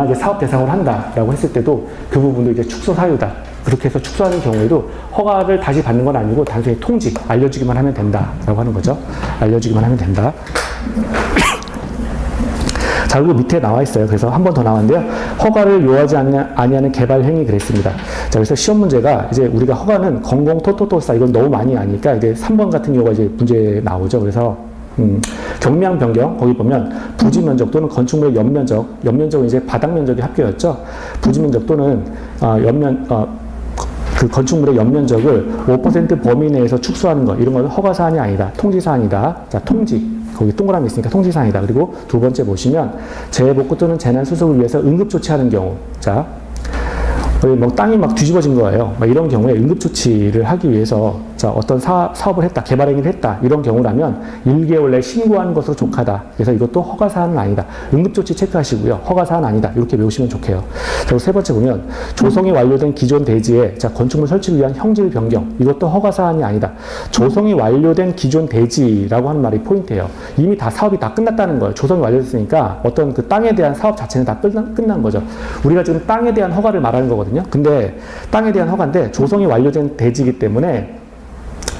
[SPEAKER 1] 이제 사업 대상으로 한다라고 했을 때도 그 부분도 이제 축소 사유다. 그렇게 해서 축소하는 경우에도 허가를 다시 받는 건 아니고 단순히 통지, 알려주기만 하면 된다라고 하는 거죠. 알려주기만 하면 된다. 자, 그리고 밑에 나와 있어요. 그래서 한 번 더 나왔는데요. 허가를 요하지 아니하는 개발 행위 그랬습니다. 자, 그래서 시험 문제가 이제 우리가 허가는 건공 토토토사 이건 너무 많이 아니까 이제 3번 같은 경우가 이제 문제 나오죠. 그래서 경미한 변경 거기 보면 부지 면적 또는 건축물의 연면적은 이제 바닥 면적이 합계였죠. 부지 면적 또는 그 건축물의 연면적을 5% 범위 내에서 축소하는 것 이런 건 허가 사안이 아니다. 통지 사안이다. 자, 통지 거기 동그라미 있으니까 통지 사안이다. 그리고 두 번째 보시면 재해 복구 또는 재난 수습을 위해서 응급 조치하는 경우. 자, 뭐 땅이 막 뒤집어진 거예요. 막 이런 경우에 응급조치를 하기 위해서 자, 어떤 사업을 했다, 개발 행위를 했다 이런 경우라면 1개월 내에 신고하는 것으로 족하다. 그래서 이것도 허가사안은 아니다. 응급조치 체크하시고요. 허가사안 아니다. 이렇게 외우시면 좋게요. 그리고 세 번째 보면 조성이 완료된 기존 대지에 자, 건축물 설치를 위한 형질 변경 이것도 허가사안이 아니다. 조성이 완료된 기존 대지라고 하는 말이 포인트예요. 이미 다 사업이 다 끝났다는 거예요. 조성이 완료됐으니까 어떤 그 땅에 대한 사업 자체는 다 끝난 거죠. 우리가 지금 땅에 대한 허가를 말하는 거거든요. 근데 땅에 대한 허가인데 조성이 완료된 대지이기 때문에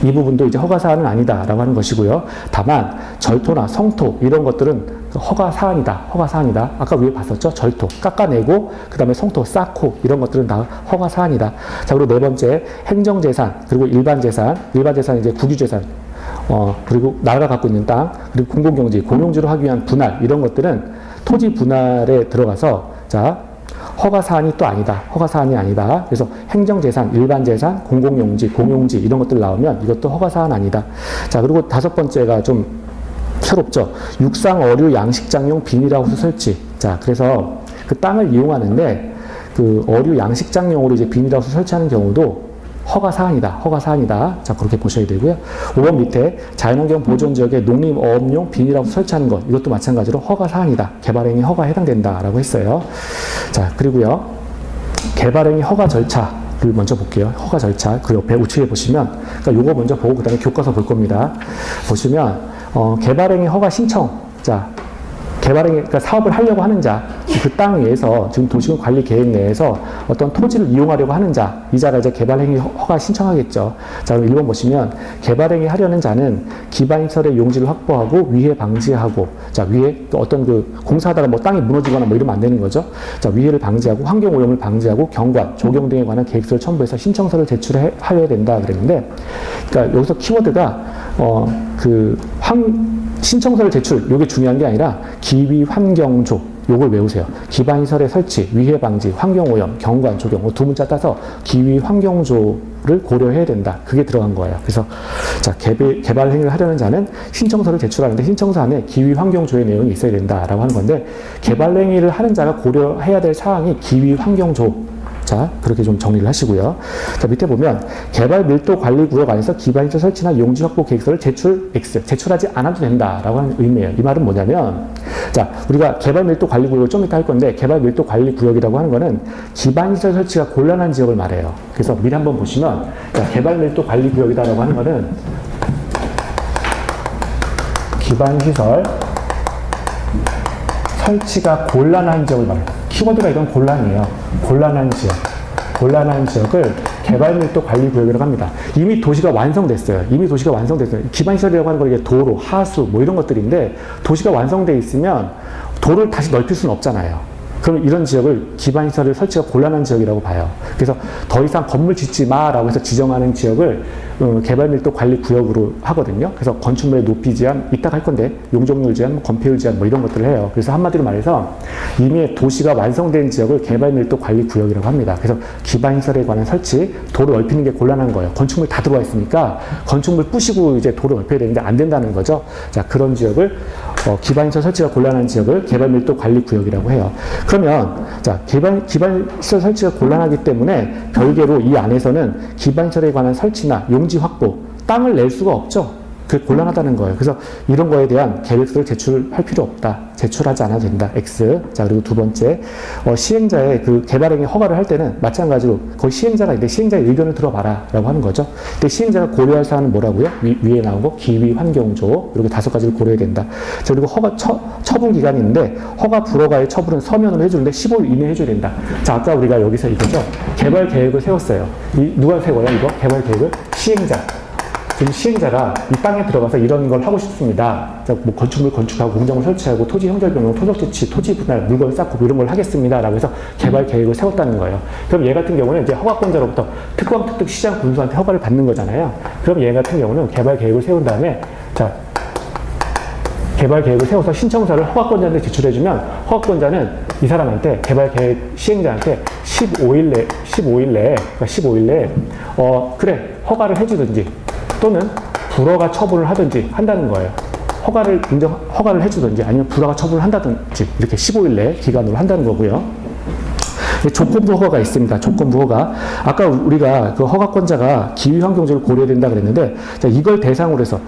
[SPEAKER 1] 이 부분도 이제 허가 사안은 아니다라고 하는 것이고요. 다만 절토나 성토 이런 것들은 허가 사안이다. 허가 사안이다. 아까 위에 봤었죠? 절토 깎아내고 그다음에 성토 쌓고 이런 것들은 다 허가 사안이다. 자, 그리고 네 번째 행정재산 그리고 일반재산 이제 국유재산 그리고 나라가 갖고 있는 땅 그리고 공공경지 공용지로 하기 위한 분할 이런 것들은 토지 분할에 들어가서 자 허가 사안이 또 아니다. 허가 사안이 아니다. 그래서 행정재산, 일반재산, 공공용지, 공용지 이런 것들 나오면 이것도 허가 사안 아니다. 자, 그리고 다섯 번째가 좀 새롭죠. 육상, 어류, 양식장용, 비닐하우스 설치. 자, 그래서 그 땅을 이용하는데 그 어류, 양식장용으로 이제 비닐하우스 설치하는 경우도 허가 사안이다. 허가 사안이다. 자, 그렇게 보셔야 되고요. 5번 밑에 자연환경 보존지역에 농림어업용 비닐하우스 설치하는 것. 이것도 마찬가지로 허가 사안이다. 개발행위 허가에 해당된다라고 했어요. 자, 그리고요. 개발행위 허가 절차를 먼저 볼게요. 허가 절차. 그 옆에 우측에 보시면, 그러니까 요거 먼저 보고 그 다음에 교과서 볼 겁니다. 보시면, 개발행위 허가 신청. 자, 개발행위, 그러니까 사업을 하려고 하는 자, 그 땅 위에서 지금 도시군 관리 계획 내에서 어떤 토지를 이용하려고 하는 자, 이 자가 이제 개발행위 허가 신청하겠죠. 자, 그럼 1번 보시면 개발행위 하려는 자는 기반시설의 용지를 확보하고 위해 방지하고, 자, 위에 어떤 그 공사하다가 뭐 땅이 무너지거나 뭐 이러면 안 되는 거죠. 자, 위해를 방지하고 환경오염을 방지하고 경관, 조경 등에 관한 계획서를 첨부해서 신청서를 제출하여야 된다 그랬는데, 그러니까 여기서 키워드가 신청서를 제출, 이게 중요한 게 아니라 기위 환경조, 요걸 외우세요. 기반시설의 설치, 위해 방지, 환경오염, 경관, 조경, 두 문자 따서 기위 환경조를 고려해야 된다. 그게 들어간 거예요. 그래서 자, 개발 행위를 하려는 자는 신청서를 제출하는데 신청서 안에 기위 환경조의 내용이 있어야 된다라고 하는 건데, 개발 행위를 하는 자가 고려해야 될 사항이 기위 환경조. 자, 그렇게 좀 정리를 하시고요. 자, 밑에 보면 개발 밀도 관리 구역 안에서 기반시설 설치나 용지 확보 계획서를 제출하지 않아도 된다라고 하는 의미예요. 이 말은 뭐냐면, 자, 우리가 개발 밀도 관리 구역을 좀 이따 할 건데, 개발 밀도 관리 구역이라고 하는 거는 기반시설 설치가 곤란한 지역을 말해요. 그래서 미리 한번 보시면, 자, 개발 밀도 관리 구역이다라고 하는 거는 기반시설 설치가 곤란한 지역을 말해요. 키워드가 이건 곤란이에요. 곤란한 지역을 개발밀도 관리구역이라고 합니다. 이미 도시가 완성됐어요. 기반시설이라고 하는 건 이게 도로, 하수 뭐 이런 것들인데, 도시가 완성돼 있으면 도를 다시 넓힐 수는 없잖아요. 그럼 이런 지역을 기반시설의 설치가 곤란한 지역이라고 봐요. 그래서 더 이상 건물 짓지 마라고 해서 지정하는 지역을 개발밀도 관리구역으로 하거든요. 그래서 건축물의 높이 제한, 이따가 할 건데 용적률 제한, 건폐율 제한 뭐 이런 것들을 해요. 그래서 한마디로 말해서 이미 도시가 완성된 지역을 개발밀도 관리구역이라고 합니다. 그래서 기반시설에 관한 설치, 도로 넓히는 게 곤란한 거예요. 건축물 다 들어와 있으니까 건축물 부시고 이제 도로 넓혀야 되는데 안 된다는 거죠. 자, 그런 지역을 기반시설 설치가 곤란한 지역을 개발밀도 관리구역이라고 해요. 그러면 자, 기반시설 설치가 곤란하기 때문에 별개로 이 안에서는 기반시설에 관한 설치나 용지 확보, 땅을 낼 수가 없죠. 그게 곤란하다는 거예요. 그래서 이런 거에 대한 계획서를 제출할 필요 없다. 제출하지 않아도 된다. X. 자, 그리고 두 번째, 시행자의 그 개발행위 허가를 할 때는 마찬가지로 거의 시행자가 있는데 시행자의 의견을 들어봐라 라고 하는 거죠. 근데 시행자가 고려할 사안은 뭐라고요? 위에 나온 거 기위 환경조 이렇게 5가지를 고려해야 된다. 자, 그리고 허가 처분 기간이 있는데 허가 불허가의 처분은 서면으로 해주는데 15일 이내에 해줘야 된다. 자, 아까 우리가 여기서 이거죠. 개발 계획을 세웠어요. 누가 세워요? 이거 개발 계획을? 시행자. 지금 시행자가 이 땅에 들어가서 이런 걸 하고 싶습니다. 뭐 건축물 건축하고 공장을 설치하고 토지 형절 변경, 토적 지치, 토지 분할, 물건 쌓고 이런 걸 하겠습니다. 라고 해서 개발 계획을 세웠다는 거예요. 그럼 얘 같은 경우는 이제 허가권자로부터 특광, 특특, 시장, 군수한테 허가를 받는 거잖아요. 그럼 얘 같은 경우는 개발 계획을 세운 다음에 자, 개발 계획을 세워서 신청서를 허가권자한테 제출해주면 허가권자는 이 사람한테 개발 계획 시행자한테 15일 내에 그래 허가를 해주든지 또는 불허가 처분을 하든지 한다는 거예요. 허가를 해주든지 아니면 불허가 처분을 한다든지 이렇게 15일 내 기간으로 한다는 거고요. 조건부 허가가 있습니다. 조건부 허가. 아까 우리가 그 허가권자가 기후환경조를 고려해야 된다 그랬는데, 자, 이걸 대상으로 해서,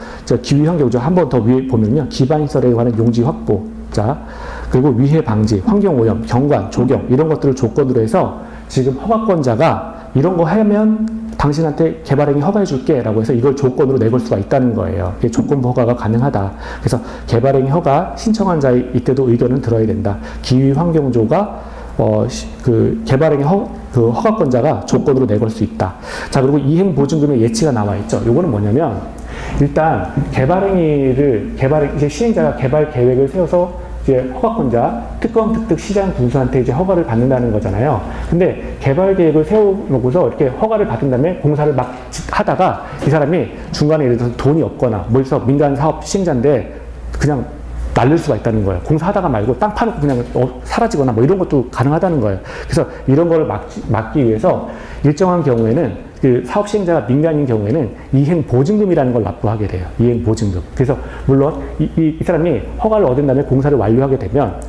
[SPEAKER 1] 기후환경조 한 번 더 위에 보면요. 기반시설에 관한 용지 확보, 자, 그리고 위해 방지, 환경오염, 경관, 조경, 이런 것들을 조건으로 해서 지금 허가권자가 이런 거 하면 당신한테 개발행위 허가해 줄게 라고 해서 이걸 조건으로 내걸 수가 있다는 거예요. 조건부 허가가 가능하다. 그래서 개발행위 허가 신청한 자의 이때도 의견은 들어야 된다. 기후환경조가 그 개발행위 그 허가권자가 조건으로 내걸 수 있다. 자, 그리고 이행 보증금의 예치가 나와 있죠. 요거는 뭐냐면 일단 이제 시행자가 개발 계획을 세워서 이제 허가권자, 특검, 특특, 시장, 군수한테 이제 허가를 받는다는 거잖아요. 근데 개발 계획을 세워놓고서 이렇게 허가를 받은 다음에 공사를 막 하다가 이 사람이 중간에 예를 들어서 돈이 없거나 뭐 해서 민간 사업 시행자인데 그냥 날릴 수가 있다는 거예요. 공사하다가 말고 땅 파놓고 그냥 사라지거나 뭐 이런 것도 가능하다는 거예요. 그래서 이런 거를 막기 위해서 일정한 경우에는 그 사업 시행자가 민간인 경우에는 이행 보증금이라는 걸 납부하게 돼요. 이행 보증금. 그래서 물론 이 사람이 허가를 얻은 다음에 공사를 완료하게 되면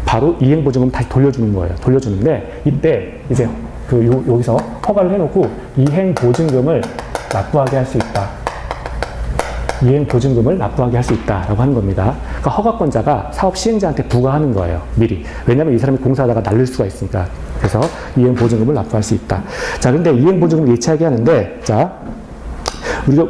[SPEAKER 1] 바로 이행 보증금 다시 돌려주는 거예요. 돌려주는데 이때 이제 여기서 허가를 해놓고 이행 보증금을 납부하게 할 수 있다. 이행 보증금을 납부하게 할 수 있다라고 하는 겁니다. 그러니까 허가권자가 사업 시행자한테 부과하는 거예요. 미리. 왜냐하면 이 사람이 공사하다가 날릴 수가 있으니까. 그래서 이행 보증금을 납부할 수 있다. 자, 근데 이행 보증금을 예치하게 하는데, 자, 우리가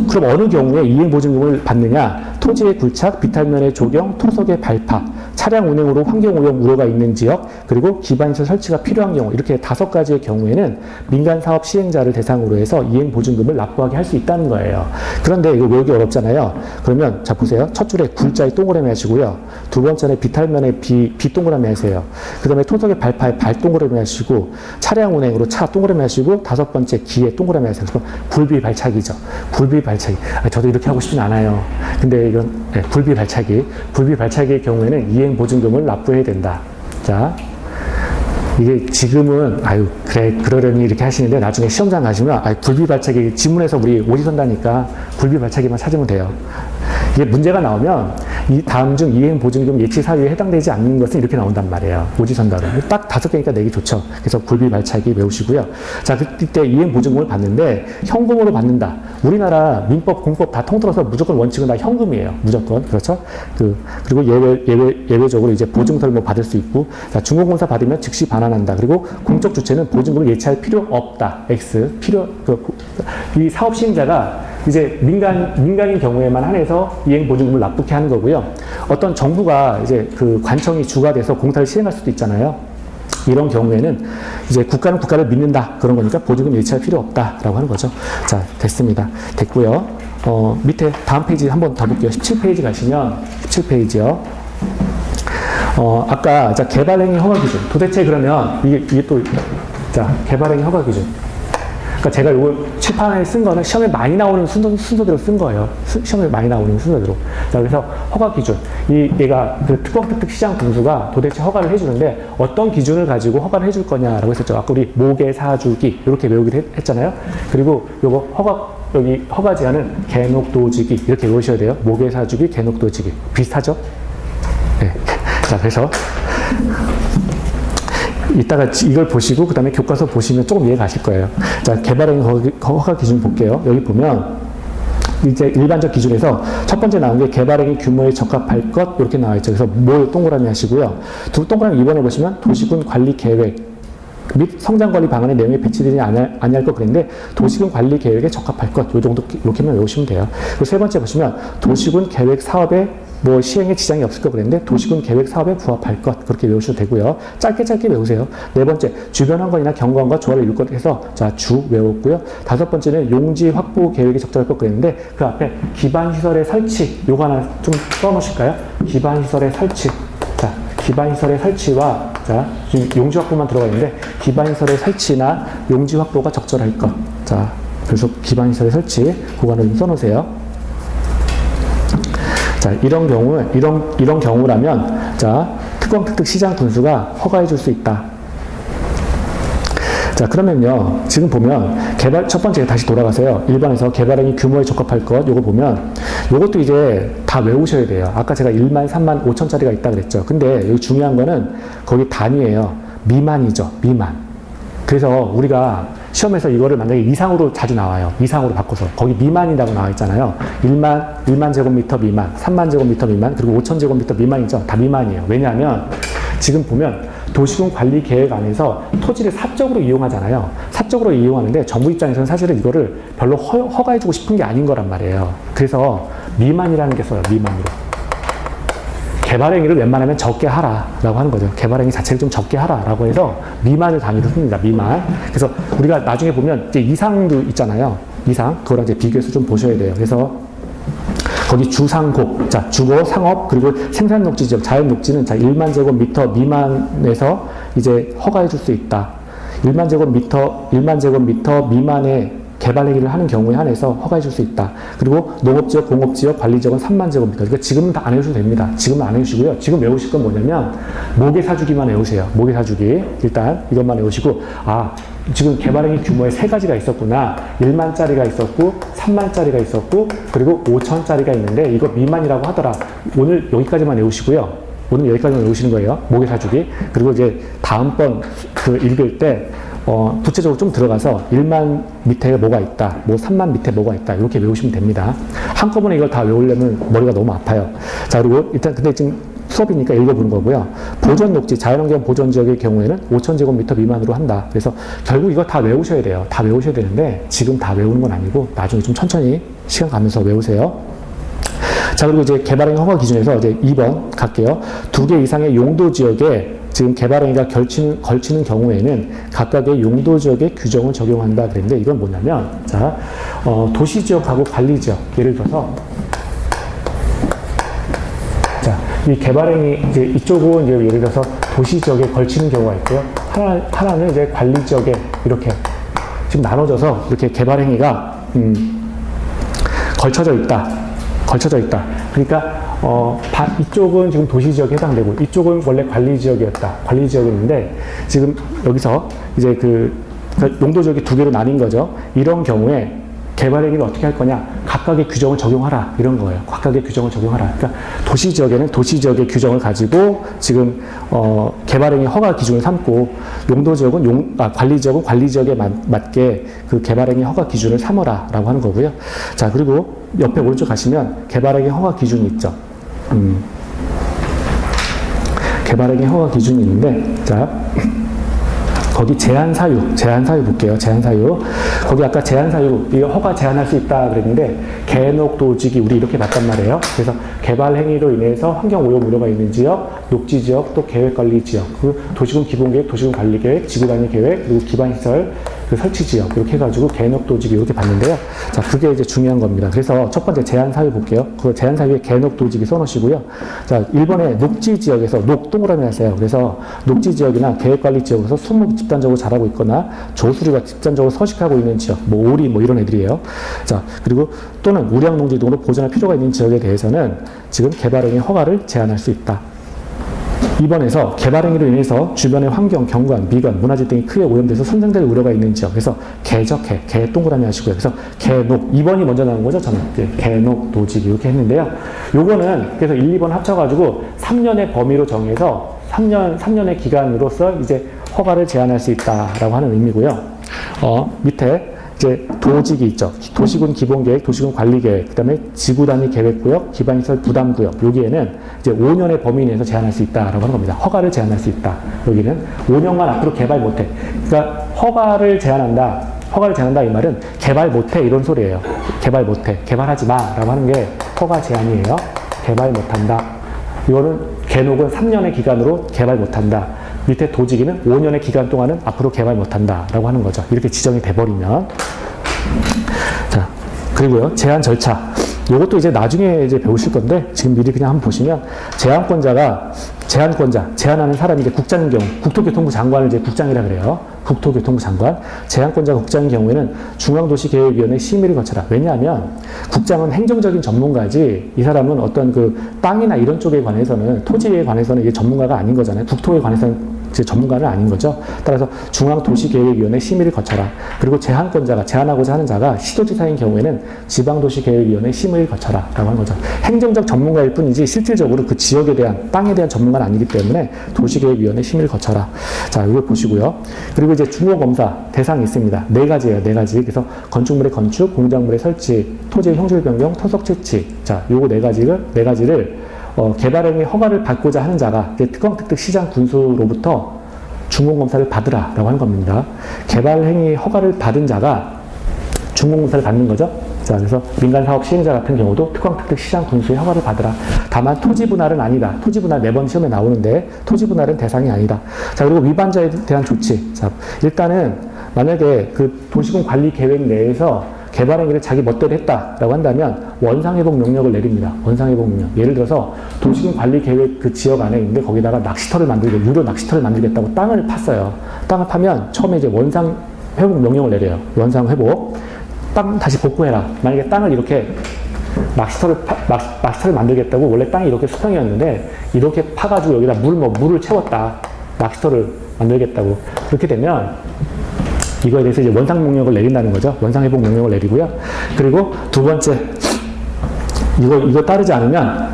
[SPEAKER 1] 그럼 어느 경우에 이행 보증금을 받느냐? 토지의 굴착, 비탈면의 조경, 토석의 발파, 차량 운행으로 환경오염 우려가 있는 지역, 그리고 기반시설 설치가 필요한 경우, 이렇게 5가지의 경우에는 민간사업 시행자를 대상으로 해서 이행 보증금을 납부하게 할 수 있다는 거예요. 그런데 이거 외우기 어렵잖아요. 그러면 자 보세요. 첫 줄에 굴자에 동그라미 하시고요. 두 번째는 비탈면에 비 동그라미 하세요. 그 다음에 토석의 발파에 발 동그라미 하시고, 차량 운행으로 차 동그라미 하시고, 5번째 기에 동그라미 하세요. 그래서 굴비발차기죠. 굴비발차기. 저도 이렇게 하고 싶진 않아요. 근데 이건 굴비발차기의 경우에는 이행 보증금을 납부해야 된다. 자, 이게 지금은 그래 그러려니 이렇게 하시는데 나중에 시험장 가시면 굴비발차기 지문에서 우리 오지선다니까 굴비발차기만 찾으면 돼요. 이게 문제가 나오면 이 다음 중 이행 보증금 예치 사유에 해당되지 않는 것은 이렇게 나온단 말이에요. 오지선다로. 딱 5개니까 내기 좋죠. 그래서 굴비발차기 외우시고요. 자, 그때 이행 보증금을 받는데 현금으로 받는다. 우리나라 민법, 공법 다 통틀어서 무조건 원칙은 다 현금이에요. 무조건. 그렇죠? 그리고 예외적으로 이제 보증서를 뭐 받을 수 있고, 자, 중공공사 받으면 즉시 반환한다. 그리고 공적 주체는 보증금을 예치할 필요 없다. X. 이 사업 시행자가 이제 민간인 경우에만 한해서 이행 보증금을 납부케 하는 거고요. 어떤 정부가 이제 그 관청이 주가 돼서 공사를 시행할 수도 있잖아요. 이런 경우에는 이제 국가는 국가를 믿는다. 그런 거니까 보증금 예치할 필요 없다라고 하는 거죠. 자, 됐습니다. 됐고요. 밑에 다음 페이지 한번 더 볼게요. 17페이지 가시면 17페이지요. 아까 자, 개발행위 허가 기준. 도대체 그러면 이게 또 자, 개발행위 허가 기준. 그러니까 제가 이거 칠판에 쓴 거는 시험에 많이 나오는 순서대로 쓴 거예요. 시험에 많이 나오는 순서대로. 자, 그래서 허가 기준. 얘가 그 특검, 특특, 시장, 군수가 도대체 허가를 해주는데 어떤 기준을 가지고 허가를 해줄 거냐라고 했었죠. 아까 우리 모계, 사주기 이렇게 외우기로 했잖아요. 그리고 요거 여기 허가 제한은 개녹도지기 이렇게 외우셔야 돼요. 모계, 사주기, 개녹도지기. 비슷하죠? 네. 자, 그래서 이따가 이걸 보시고 그 다음에 교과서 보시면 조금 이해 가실 거예요. 자, 개발행위 허가 기준 볼게요. 여기 보면 이제 일반적 기준에서 첫 번째 나온 게 개발행위 규모에 적합할 것 이렇게 나와 있죠. 그래서 뭘 동그라미 하시고요. 동그라미 2번에 보시면 도시군 관리 계획 및 성장관리 방안의 내용이 배치되지 아니할 것 그랬는데 도시군 관리 계획에 적합할 것 요 정도 이렇게만 외우시면 돼요. 그리고 세 번째 보시면 도시군 계획 사업에 뭐 시행에 지장이 없을 것 그랬는데 도시군 계획 사업에 부합할 것 그렇게 외우셔도 되고요. 짧게 외우세요. 네 번째 주변 환경이나 경관과 조화를 이룰 것 해서 자, 주 외웠고요. 5번째는 용지 확보 계획에 적절할 것 그랬는데 그 앞에 기반시설의 설치 요거 하나 좀 써놓으실까요? 기반시설의 설치. 자, 기반시설의 설치와 자, 지금 용지 확보만 들어가 있는데 기반시설의 설치나 용지 확보가 적절할 것. 자, 그래서 기반시설의 설치 그거는 좀 써놓으세요. 자, 이런 경우라면, 자, 특검, 특특, 시장, 군수가 허가해 줄 수 있다. 자, 그러면요, 지금 보면, 첫 번째 다시 돌아가세요. 1번에서 개발행위 규모에 적합할 것, 요거 보면, 요것도 이제 다 외우셔야 돼요. 아까 제가 1만, 3만, 5천짜리가 있다 그랬죠. 근데 여기 중요한 거는 거기 단위예요. 미만이죠, 미만. 그래서 우리가 시험에서 이거를 만약에 이상으로 자주 나와요. 이상으로 바꿔서. 거기 미만이라고 나와 있잖아요. 1만 제곱미터 미만, 3만 제곱미터 미만, 그리고 5천 제곱미터 미만이죠. 다 미만이에요. 왜냐하면 지금 보면 도시군 관리 계획 안에서 토지를 사적으로 이용하잖아요. 사적으로 이용하는데 정부 입장에서는 사실은 이거를 별로 허가해주고 싶은 게 아닌 거란 말이에요. 그래서 미만이라는 게 써요. 미만으로. 개발행위를 웬만하면 적게 하라라고 하는 거죠. 개발행위 자체를 좀 적게 하라라고 해서 미만을 단위로 씁니다. 미만. 그래서 우리가 나중에 보면 이제 이상도 있잖아요. 이상. 그거랑 이제 비교해서 좀 보셔야 돼요. 그래서 거기 주상곡, 자, 주거, 상업, 그리고 생산 녹지 지역, 자연 녹지는 자, 1만 제곱미터 미만에서 이제 허가해 줄 수 있다. 1만 제곱미터 미만의 개발 행위를 하는 경우에 한해서 허가해 줄 수 있다. 그리고 농업지역, 공업지역, 관리지역은 3만 제곱미터. 그러니까 지금은 다 안 해주셔도 됩니다. 지금은 안 해주시고요. 지금 외우실 건 뭐냐면 모계사주기만 외우세요. 모계사주기. 일단 이것만 외우시고, 아, 지금 개발행위 규모에 세 가지가 있었구나. 1만짜리가 있었고, 3만짜리가 있었고, 그리고 5천짜리가 있는데 이거 미만이라고 하더라. 오늘 여기까지만 외우시고요. 오늘 여기까지만 외우시는 거예요. 모계사주기. 그리고 이제 다음번 그 읽을 때 구체적으로 좀 들어가서 1만 밑에 뭐가 있다, 뭐 3만 밑에 뭐가 있다, 이렇게 외우시면 됩니다. 한꺼번에 이걸 다 외우려면 머리가 너무 아파요. 자, 그리고 일단 근데 지금 수업이니까 읽어보는 거고요. 보존 녹지, 자연환경 보존 지역의 경우에는 5,000제곱미터 미만으로 한다. 그래서 결국 이거 다 외우셔야 돼요. 다 외우셔야 되는데 지금 다 외우는 건 아니고 나중에 좀 천천히 시간 가면서 외우세요. 자, 그리고 이제 개발행위 허가 기준에서 이제 2번 갈게요. 2개 이상의 용도 지역에 지금 개발행위가 걸치는 경우에는 각각의 용도 지역의 규정을 적용한다 그랬는데 이건 뭐냐면, 자, 도시 지역하고 관리 지역, 예를 들어서, 자, 이 개발행위 이제 이쪽은 이제 예를 들어서 도시 지역에 걸치는 경우가 있고요. 하나는 이제 관리 지역에 이렇게 지금 나눠져서 이렇게 개발행위가 걸쳐져 있다. 그러니까 이쪽은 지금 도시지역에 해당되고 이쪽은 원래 관리지역이었다. 관리지역이었는데 지금 여기서 이제 그 용도지역이 두 개로 나뉜 거죠. 이런 경우에 개발행위를 어떻게 할 거냐? 각각의 규정을 적용하라. 이런 거예요. 각각의 규정을 적용하라. 그러니까 도시지역에는 도시지역의 규정을 가지고 지금 개발행위 허가 기준을 삼고 용도지역은 관리지역은 관리지역에 맞게 그 개발행위 허가 기준을 삼어라 라고 하는 거고요. 자, 그리고 옆에 오른쪽 가시면 개발행위 허가 기준이 있죠. 개발행위 허가 기준이 있는데, 자, 거기 제한사유 볼게요. 제한사유. 거기 아까 제한사유, 이 허가 제한할 수 있다 그랬는데, 개녹도지기, 우리 이렇게 봤단 말이에요. 그래서 개발행위로 인해서 환경오염 우려가 있는 지역, 녹지지역, 또 계획관리지역, 그 도시군 기본계획, 도시군 관리계획, 지구단위 계획, 그리고 기반시설, 그 설치지역, 이렇게 해가지고 개녹도지기 이렇게 봤는데요. 자, 그게 이제 중요한 겁니다. 그래서 첫 번째 제한사유 볼게요. 그 제한사유에 개녹도지기 써놓으시고요. 자, 1번에 녹지지역에서 동그라미 하세요. 그래서 녹지지역이나 계획관리지역에서 수목이 집단적으로 자라고 있거나 조수류가 집단적으로 서식하고 있는 지역, 뭐 오리 뭐 이런 애들이에요. 자, 그리고 또는 우량농지 등으로 보존할 필요가 있는 지역에 대해서는 지금 개발행위 허가를 제한할 수 있다. 2번에서 개발행위로 인해서 주변의 환경, 경관, 미관, 문화재 등이 크게 오염돼서 손상될 우려가 있는 지역. 그래서 개적해, 개 동그라미 하시고요. 그래서 개녹, 2번이 먼저 나온 거죠. 저는 개녹, 노직 이렇게 했는데요. 요거는 그래서 1, 2번 합쳐가지고 3년의 범위로 정해서 3년의 기간으로서 이제 허가를 제한할 수 있다라고 하는 의미고요. 밑에 이제 도직이 있죠. 도시군 기본계획, 도시군 관리계획, 그 다음에 지구단위 계획구역, 기반시설 부담구역. 여기에는 이제 5년의 범위 내에서 제한할 수 있다라고 하는 겁니다. 허가를 제한할 수 있다. 여기는 5년간 앞으로 개발 못해. 그러니까 허가를 제한한다 이 말은 개발 못해 이런 소리예요. 개발 못해. 개발하지 마라고 하는 게 허가 제한이에요. 개발 못한다. 이거는 개녹은 3년의 기간으로 개발 못한다. 밑에 도지기는 5년의 기간 동안은 앞으로 개발 못한다라고 하는 거죠. 이렇게 지정이 돼버리면. 자, 그리고요, 제한 절차. 이것도 이제 나중에 이제 배우실 건데, 지금 미리 그냥 한번 보시면, 제한하는 사람이 이제 국장인 경우, 국토교통부 장관을 이제 국장이라 그래요. 국토교통부 장관. 제한권자가 국장인 경우에는 중앙도시계획위원회 심의를 거쳐라. 왜냐하면, 국장은 행정적인 전문가지, 이 사람은 어떤 그 땅이나 이런 쪽에 관해서는, 토지에 관해서는 이게 전문가가 아닌 거잖아요. 국토에 관해서는 제 전문가는 아닌 거죠. 따라서 중앙도시계획위원회 심의를 거쳐라. 그리고 제한하고자 하는 자가 시도지사인 경우에는 지방도시계획위원회 심의를 거쳐라. 라고 하는 거죠. 행정적 전문가일 뿐이지 실질적으로 그 지역에 대한, 땅에 대한 전문가는 아니기 때문에 도시계획위원회 심의를 거쳐라. 자, 이걸 보시고요. 그리고 이제 중호검사 대상이 있습니다. 4가지예요, 4가지. 그래서 건축물의 건축, 공작물의 설치, 토지의 형질 변경, 토속 채취. 자, 요거 4가지를 개발행위 허가를 받고자 하는 자가 이제 특검특특 시장 군수로부터 중공검사를 받으라라고 하는 겁니다. 개발행위 허가를 받은 자가 중공검사를 받는 거죠. 자, 그래서 민간 사업 시행자 같은 경우도 특광 특특 시장 군수의 허가를 받으라. 다만 토지 분할은 아니다. 토지 분할 매번 시험에 나오는데 토지 분할은 대상이 아니다. 자, 그리고 위반자에 대한 조치. 자, 일단은 만약에 그 도시군 관리 계획 내에서 개발 행위를 자기 멋대로 했다라고 한다면 원상회복 명령을 내립니다. 원상회복 명령. 예를 들어서 도시군 관리 계획 그 지역 안에 있는데 거기다가 낚시터를 만들게, 유료 낚시터를 만들겠다고 땅을 팠어요. 땅을 파면 처음에 이제 원상회복 명령을 내려요. 원상회복. 땅 다시 복구해라. 만약에 땅을 이렇게 낚시터를 만들겠다고 원래 땅이 이렇게 수평이었는데 이렇게 파가지고 여기다 물을 채웠다. 낚시터를 만들겠다고. 그렇게 되면 이거에 대해서 이제 원상 명령을 내린다는 거죠. 원상 회복 명령을 내리고요. 그리고 두 번째, 이거 따르지 않으면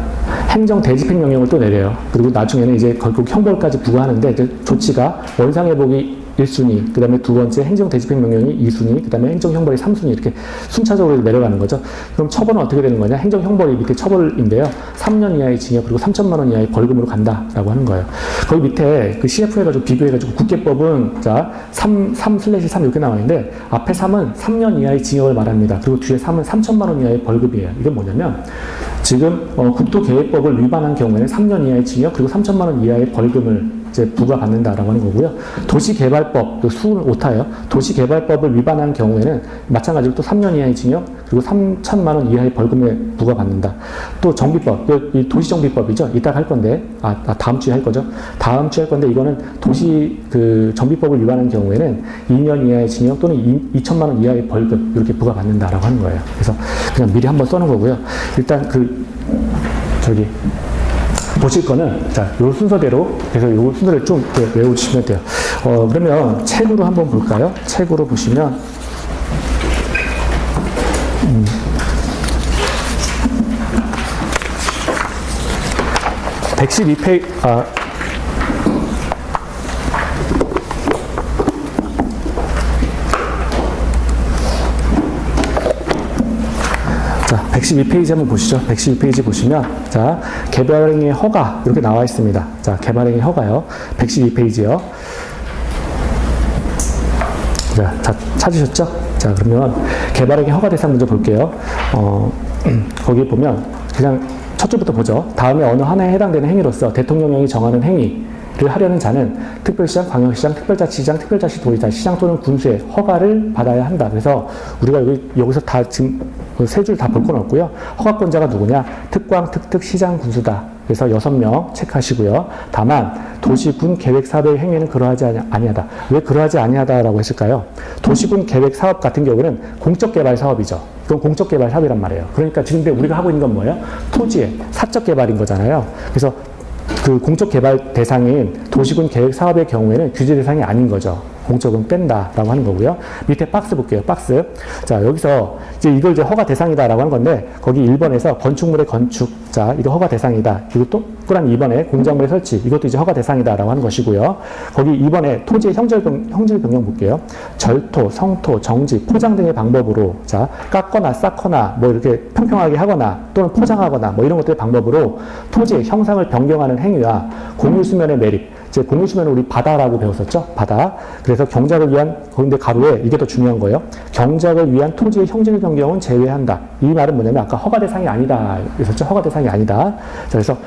[SPEAKER 1] 행정 대집행 명령을 또 내려요. 그리고 나중에는 이제 결국 형벌까지 부과하는데 이제 조치가 원상 회복이 1순위, 그 다음에 두 번째 행정 대집행 명령이 2순위, 그 다음에 행정 형벌이 3순위 이렇게 순차적으로 내려가는 거죠. 그럼 처벌은 어떻게 되는 거냐? 행정 형벌이 밑에 처벌인데요. 3년 이하의 징역 그리고 3천만 원 이하의 벌금으로 간다라고 하는 거예요. 거기 밑에 그 CF 해가지고 비교해가지고 국계법은 자 3/3 이렇게 나와 있는데 앞에 3은 3년 이하의 징역을 말합니다. 그리고 뒤에 3은 3천만 원 이하의 벌금이에요. 이건 뭐냐면 지금 국토계획법을 위반한 경우에는 3년 이하의 징역 그리고 3천만 원 이하의 벌금을 이제 부과받는다라고 하는 거고요. 도시개발법, 수는 오타예요. 도시개발법을 위반한 경우에는 마찬가지로 또 3년 이하의 징역 그리고 3천만 원 이하의 벌금에 부과받는다. 또 정비법, 이 도시정비법이죠. 이따 할 건데, 다음 주에 할 거죠. 다음 주에 할 건데 이거는 도시 그 정비법을 위반한 경우에는 2년 이하의 징역 또는 2천만 원 이하의 벌금 이렇게 부과받는다라고 하는 거예요. 그래서 그냥 미리 한번 써놓은 거고요. 일단 보실 거는, 자, 요 순서대로, 그래서 요 순서를 좀 외워주시면 돼요. 그러면 책으로 한번 볼까요? 책으로 보시면, 112페이지, 자, 112페이지 한번 보시죠. 112페이지 보시면, 자, 개발행위 허가, 이렇게 나와 있습니다. 자, 개발행위 허가요. 112페이지요. 자, 찾으셨죠? 자, 그러면 개발행위 허가 대상 먼저 볼게요. 거기 보면, 그냥 첫 줄부터 보죠. 다음에 어느 하나에 해당되는 행위로서 대통령령이 정하는 행위를 하려는 자는 특별시장, 광역시장, 특별자치시장, 특별자치도의사, 시장 또는 군수의 허가를 받아야 한다. 그래서 우리가 여기서 다 지금 세 줄 다 볼 건 없고요. 허가권자가 누구냐? 특광, 특특, 시장, 군수다. 그래서 6명 체크하시고요. 다만 도시군 계획 사업의 행위는 그러하지 아니하다. 왜 그러하지 아니하다라고 했을까요? 도시군 계획 사업 같은 경우는 공적 개발 사업이죠. 그건 공적 개발 사업이란 말이에요. 그러니까 지금 우리가 하고 있는 건 뭐예요? 토지의 사적 개발인 거잖아요. 그래서 그 공적 개발 대상인 도시군 계획 사업의 경우에는 규제 대상이 아닌 거죠. 공적은 뺀다라고 하는 거고요. 밑에 박스 볼게요. 박스. 자, 여기서 이걸 허가 대상이다라고 하는 건데, 거기 1번에서 건축물의 건축. 자, 이거 허가 대상이다. 그리고 또 그다음 2번에 공작물의 설치. 이것도 이제 허가 대상이다라고 하는 것이고요. 거기 2번에 토지의 형질 변경 볼게요. 절토, 성토, 정지, 포장 등의 방법으로, 자, 깎거나 쌓거나 뭐 이렇게 평평하게 하거나 또는 포장하거나 뭐 이런 것들의 방법으로 토지의 형상을 변경하는 행위와 공유수면의 매립. 이제 공유수면은 우리 바다라고 배웠었죠? 바다. 그래서 경작을 위한, 거기데 가로에 이게 더 중요한 거예요. 경작을 위한 토지의 형질 변경은 제외한다. 이 말은 뭐냐면 아까 허가 대상이 아니다. 그랬었죠? 허가 대상이 아니다. 자, 그래서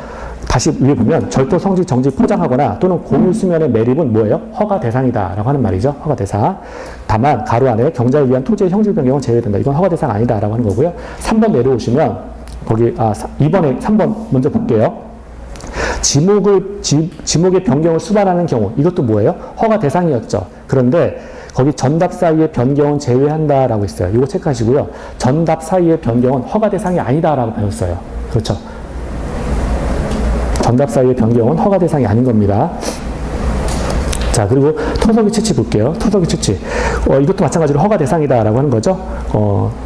[SPEAKER 1] 다시 위에 보면 절도, 성지, 정지, 포장하거나 또는 공유수면의 매립은 뭐예요? 허가 대상이다. 라고 하는 말이죠. 허가 대상. 다만 가로 안에 경작을 위한 토지의 형질 변경은 제외된다. 이건 허가 대상 아니다. 라고 하는 거고요. 3번 내려오시면 거기, 2번에 3번 먼저 볼게요. 지목의 변경을 수반하는 경우, 이것도 뭐예요? 허가 대상이었죠. 그런데 거기 전답 사이의 변경은 제외한다라고 했어요. 이거 체크하시고요. 전답 사이의 변경은 허가 대상이 아니다라고 배웠어요. 그렇죠. 전답 사이의 변경은 허가 대상이 아닌 겁니다. 자, 그리고 토석이 채취 볼게요. 토석이 채취. 이것도 마찬가지로 허가 대상이다라고 하는 거죠.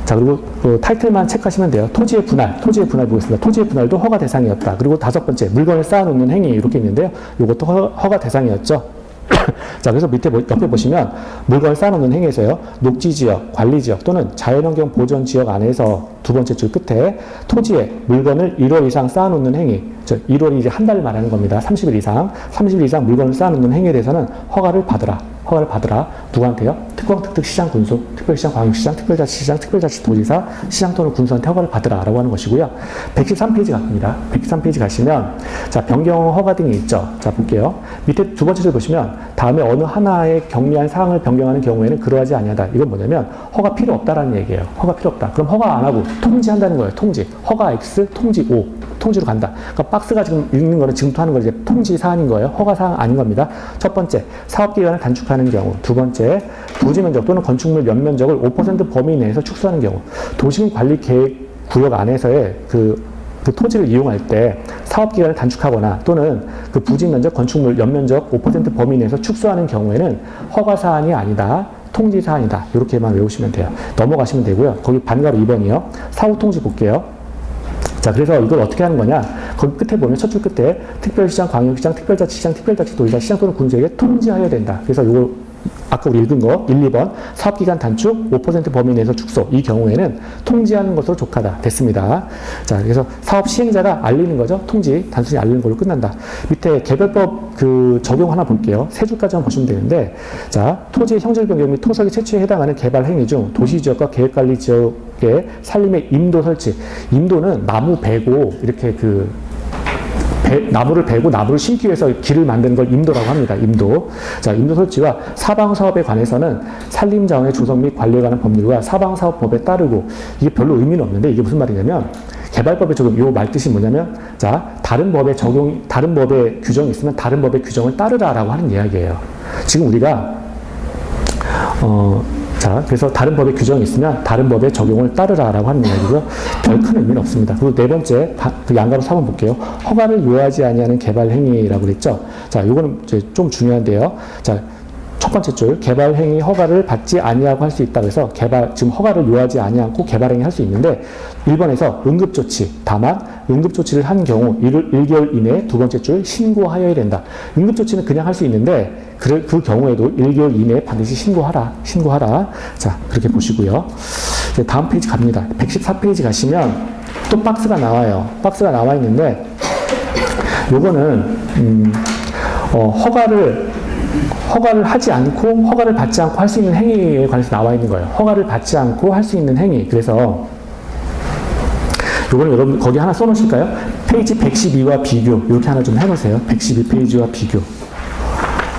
[SPEAKER 1] 자, 그리고 타이틀만 체크하시면 돼요. 토지의 분할 보겠습니다. 토지의 분할도 허가 대상이었다. 그리고 5번째, 물건을 쌓아놓는 행위 이렇게 있는데요. 이것도 허가 대상이었죠. 자, 그래서 옆에 보시면 물건을 쌓아놓는 행위에서요. 녹지지역, 관리지역 또는 자연환경 보존지역 안에서 두 번째 줄 끝에 토지에 물건을 1호 이상 쌓아놓는 행위. 1월이 이제 한 달을 말하는 겁니다. 30일 이상 물건을 쌓아놓는 행위에 대해서는 허가를 받으라. 누구한테요? 특권, 특특, 시장, 군수, 특별시장, 광역시장, 특별자치시장, 특별자치도지사, 시장 또는 군수한테 허가를 받으라 라고 하는 것이고요. 113페이지 갑니다. 113페이지 가시면 자, 변경 허가 등이 있죠. 자, 볼게요. 밑에 두 번째 줄 보시면 다음에 어느 하나의 경미한 사항을 변경하는 경우에는 그러하지 아니하다. 이건 뭐냐면 허가 필요 없다라는 얘기예요. 허가 필요 없다. 그럼 허가 안 하고 통지한다는 거예요. 통지. 허가 X, 통지 O. 통지로 간다. 그러니까 박스가 지금 읽는 거는 증토하는 거 이제 통지 사안인 거예요. 허가 사항 아닌 겁니다. 첫 번째, 사업 기간을 단축하는 경우. 두 번째, 부지 면적 또는 건축물 연면적을 5% 범위 내에서 축소하는 경우. 도시군 관리 계획 구역 안에서의 그 토지를 이용할 때 사업 기간을 단축하거나 또는 그 부지 면적, 건축물 연면적 5% 범위 내에서 축소하는 경우에는 허가 사안이 아니다. 통지 사안이다. 이렇게만 외우시면 돼요. 넘어가시면 되고요. 거기 반가로 2번이요. 사후 통지 볼게요. 자, 그래서 이걸 어떻게 하는 거냐? 거기 끝에 보면 첫 줄 끝에 특별시장, 광역시장, 특별자치시장, 특별자치도지사, 시장 또는 군수에게 통지하여야 된다. 그래서 이거 아까 우리 읽은 거 1, 2번 사업기간 단축 5% 범위 내에서 축소 이 경우에는 통지하는 것으로 족하다. 됐습니다. 자, 그래서 사업 시행자가 알리는 거죠. 통지 단순히 알리는 걸로 끝난다. 밑에 개별법 그 적용 하나 볼게요. 세 줄까지만 보시면 되는데 자, 토지의 형질 변경 및 토석의 채취에 해당하는 개발 행위 중 도시지역과 계획관리 지역의 산림의 임도 설치. 임도는 나무 베고 이렇게 나무를 베고 나무를 심기 위해서 길을 만드는 걸 임도라고 합니다. 임도. 자, 임도 설치와 사방사업에 관해서는 산림자원의 조성 및 관리에 관한 법률과 사방사업법에 따르고 이게 별로 의미는 없는데 이게 무슨 말이냐면 개발법의 적용, 요 말 뜻이 뭐냐면 자, 다른 법의 규정이 있으면 다른 법의 규정을 따르라라고 하는 이야기예요. 지금 우리가 자, 그래서 다른 법의 규정이 있으면 다른 법의 적용을 따르라라고 하는 이야기고요. 별 큰 의미는 없습니다. 그리고 네 번째, 그 양가로 4번 볼게요. 허가를 요하지 아니하는 개발 행위라고 그랬죠. 자, 요거는 이제 좀 중요한데요. 자, 첫 번째 줄, 개발 행위 허가를 받지 아니하고 할 수 있다. 그래서 지금 허가를 요하지 아니하고 개발 행위 할 수 있는데 1번에서 응급조치, 다만 응급조치를 한 경우 1개월 이내에 두 번째 줄 신고하여야 된다. 응급조치는 그냥 할 수 있는데 그 경우에도 1개월 이내에 반드시 신고하라. 자, 그렇게 보시고요. 다음 페이지 갑니다. 114페이지 가시면 또 박스가 나와요. 박스가 나와 있는데 요거는 허가를 하지 않고 허가를 받지 않고 할 수 있는 행위에 관해서 나와 있는 거예요. 허가를 받지 않고 할 수 있는 행위. 그래서 요거는 여러분 거기 하나 써놓으실까요? 페이지 112와 비교. 이렇게 하나 좀 해놓으세요. 112페이지와 비교.